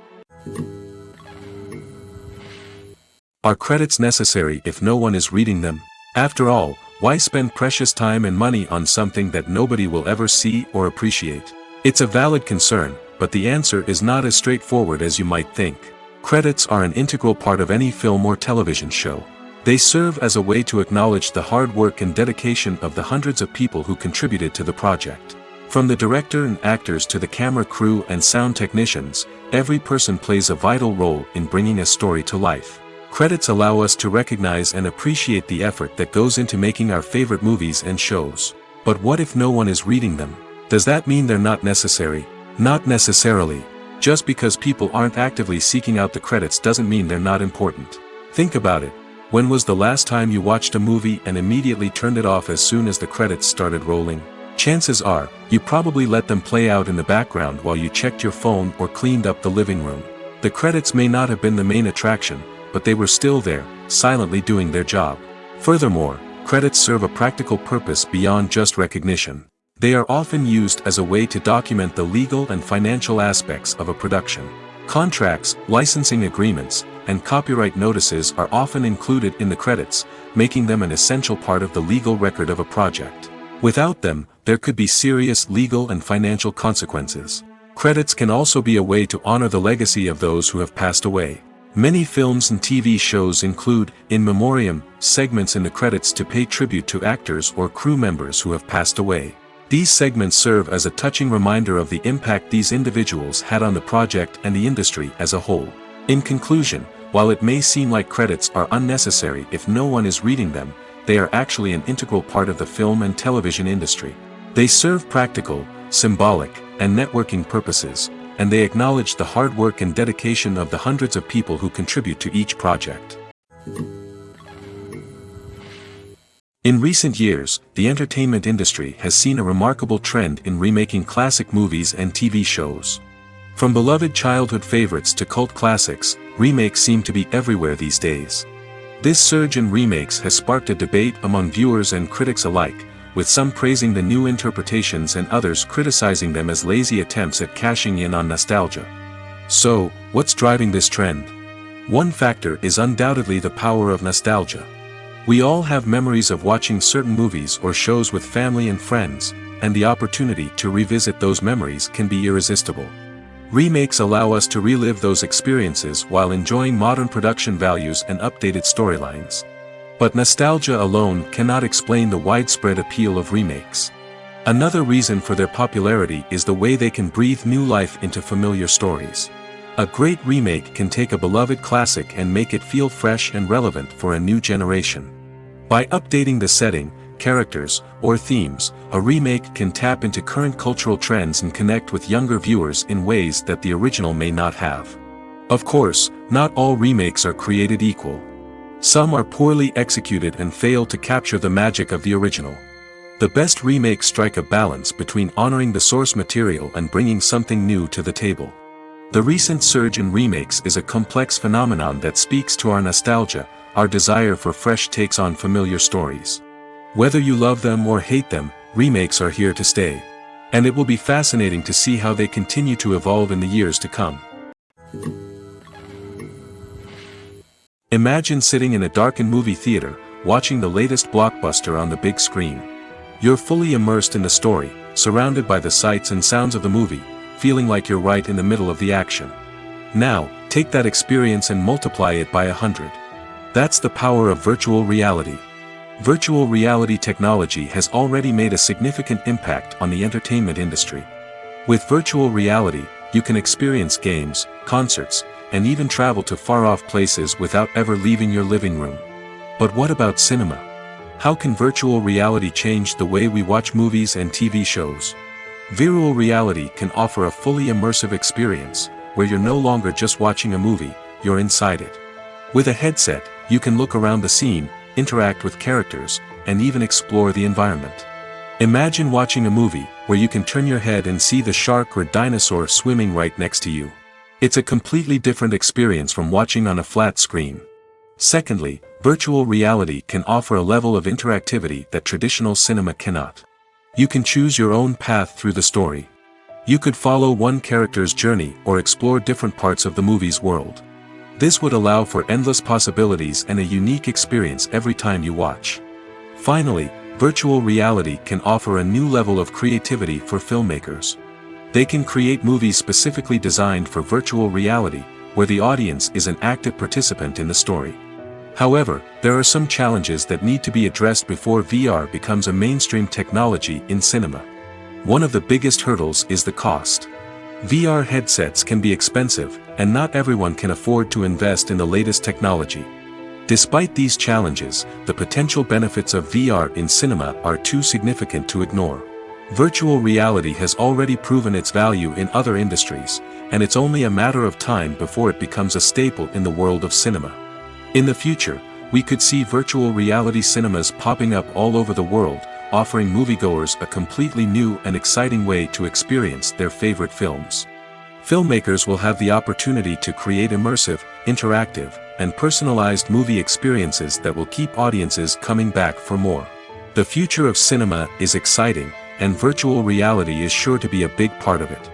Are credits necessary if no one is reading them? After all, why spend precious time and money on something that nobody will ever see or appreciate? It's a valid concern, but the answer is not as straightforward as you might think. Credits are an integral part of any film or television show. They serve as a way to acknowledge the hard work and dedication of the hundreds of people who contributed to the project. From the director and actors to the camera crew and sound technicians, every person plays a vital role in bringing a story to life. Credits allow us to recognize and appreciate the effort that goes into making our favorite movies and shows. But what if no one is reading them? Does that mean they're not necessary? Not necessarily. Just because people aren't actively seeking out the credits doesn't mean they're not important. Think about it. When was the last time you watched a movie and immediately turned it off as soon as the credits started rolling? Chances are, you probably let them play out in the background while you checked your phone or cleaned up the living room. The credits may not have been the main attraction, but they were still there, silently doing their job. Furthermore, credits serve a practical purpose beyond just recognition. They are often used as a way to document the legal and financial aspects of a production. Contracts, licensing agreements, and copyright notices are often included in the credits, making them an essential part of the legal record of a project. Without them, there could be serious legal and financial consequences. Credits can also be a way to honor the legacy of those who have passed away. Many films and TV shows include, in memoriam, segments in the credits to pay tribute to actors or crew members who have passed away. These segments serve as a touching reminder of the impact these individuals had on the project and the industry as a whole. In conclusion, while it may seem like credits are unnecessary if no one is reading them, they are actually an integral part of the film and television industry. They serve practical, symbolic, and networking purposes, and they acknowledge the hard work and dedication of the hundreds of people who contribute to each project. In recent years, the entertainment industry has seen a remarkable trend in remaking classic movies and TV shows. From beloved childhood favorites to cult classics, remakes seem to be everywhere these days. This surge in remakes has sparked a debate among viewers and critics alike, with some praising the new interpretations and others criticizing them as lazy attempts at cashing in on nostalgia. So, what's driving this trend? One factor is undoubtedly the power of nostalgia. We all have memories of watching certain movies or shows with family and friends, and the opportunity to revisit those memories can be irresistible. Remakes allow us to relive those experiences while enjoying modern production values and updated storylines. But nostalgia alone cannot explain the widespread appeal of remakes. Another reason for their popularity is the way they can breathe new life into familiar stories. A great remake can take a beloved classic and make it feel fresh and relevant for a new generation. By updating the setting, characters, or themes, a remake can tap into current cultural trends and connect with younger viewers in ways that the original may not have. Of course, not all remakes are created equal. Some are poorly executed and fail to capture the magic of the original. The best remakes strike a balance between honoring the source material and bringing something new to the table. The recent surge in remakes is a complex phenomenon that speaks to our nostalgia, our desire for fresh takes on familiar stories. Whether you love them or hate them, remakes are here to stay. And it will be fascinating to see how they continue to evolve in the years to come. Imagine sitting in a darkened movie theater, watching the latest blockbuster on the big screen. You're fully immersed in the story, surrounded by the sights and sounds of the movie, feeling like you're right in the middle of the action. Now, take that experience and multiply it by 100. That's the power of virtual reality. Virtual reality technology has already made a significant impact on the entertainment industry. With virtual reality, you can experience games, concerts, and even travel to far-off places without ever leaving your living room. But what about cinema? How can virtual reality change the way we watch movies and TV shows? Virtual reality can offer a fully immersive experience, where you're no longer just watching a movie, you're inside it. With a headset, you can look around the scene, interact with characters, and even explore the environment. Imagine watching a movie where you can turn your head and see the shark or dinosaur swimming right next to you. It's a completely different experience from watching on a flat screen. Secondly, virtual reality can offer a level of interactivity that traditional cinema cannot. You can choose your own path through the story. You could follow one character's journey or explore different parts of the movie's world. This would allow for endless possibilities and a unique experience every time you watch. Finally, virtual reality can offer a new level of creativity for filmmakers. They can create movies specifically designed for virtual reality, where the audience is an active participant in the story. However, there are some challenges that need to be addressed before VR becomes a mainstream technology in cinema. One of the biggest hurdles is the cost. VR headsets can be expensive, and not everyone can afford to invest in the latest technology. Despite these challenges, the potential benefits of VR in cinema are too significant to ignore. Virtual reality has already proven its value in other industries, and it's only a matter of time before it becomes a staple in the world of cinema. In the future, we could see virtual reality cinemas popping up all over the world, offering moviegoers a completely new and exciting way to experience their favorite films. Filmmakers will have the opportunity to create immersive, interactive, and personalized movie experiences that will keep audiences coming back for more. The future of cinema is exciting, and virtual reality is sure to be a big part of it.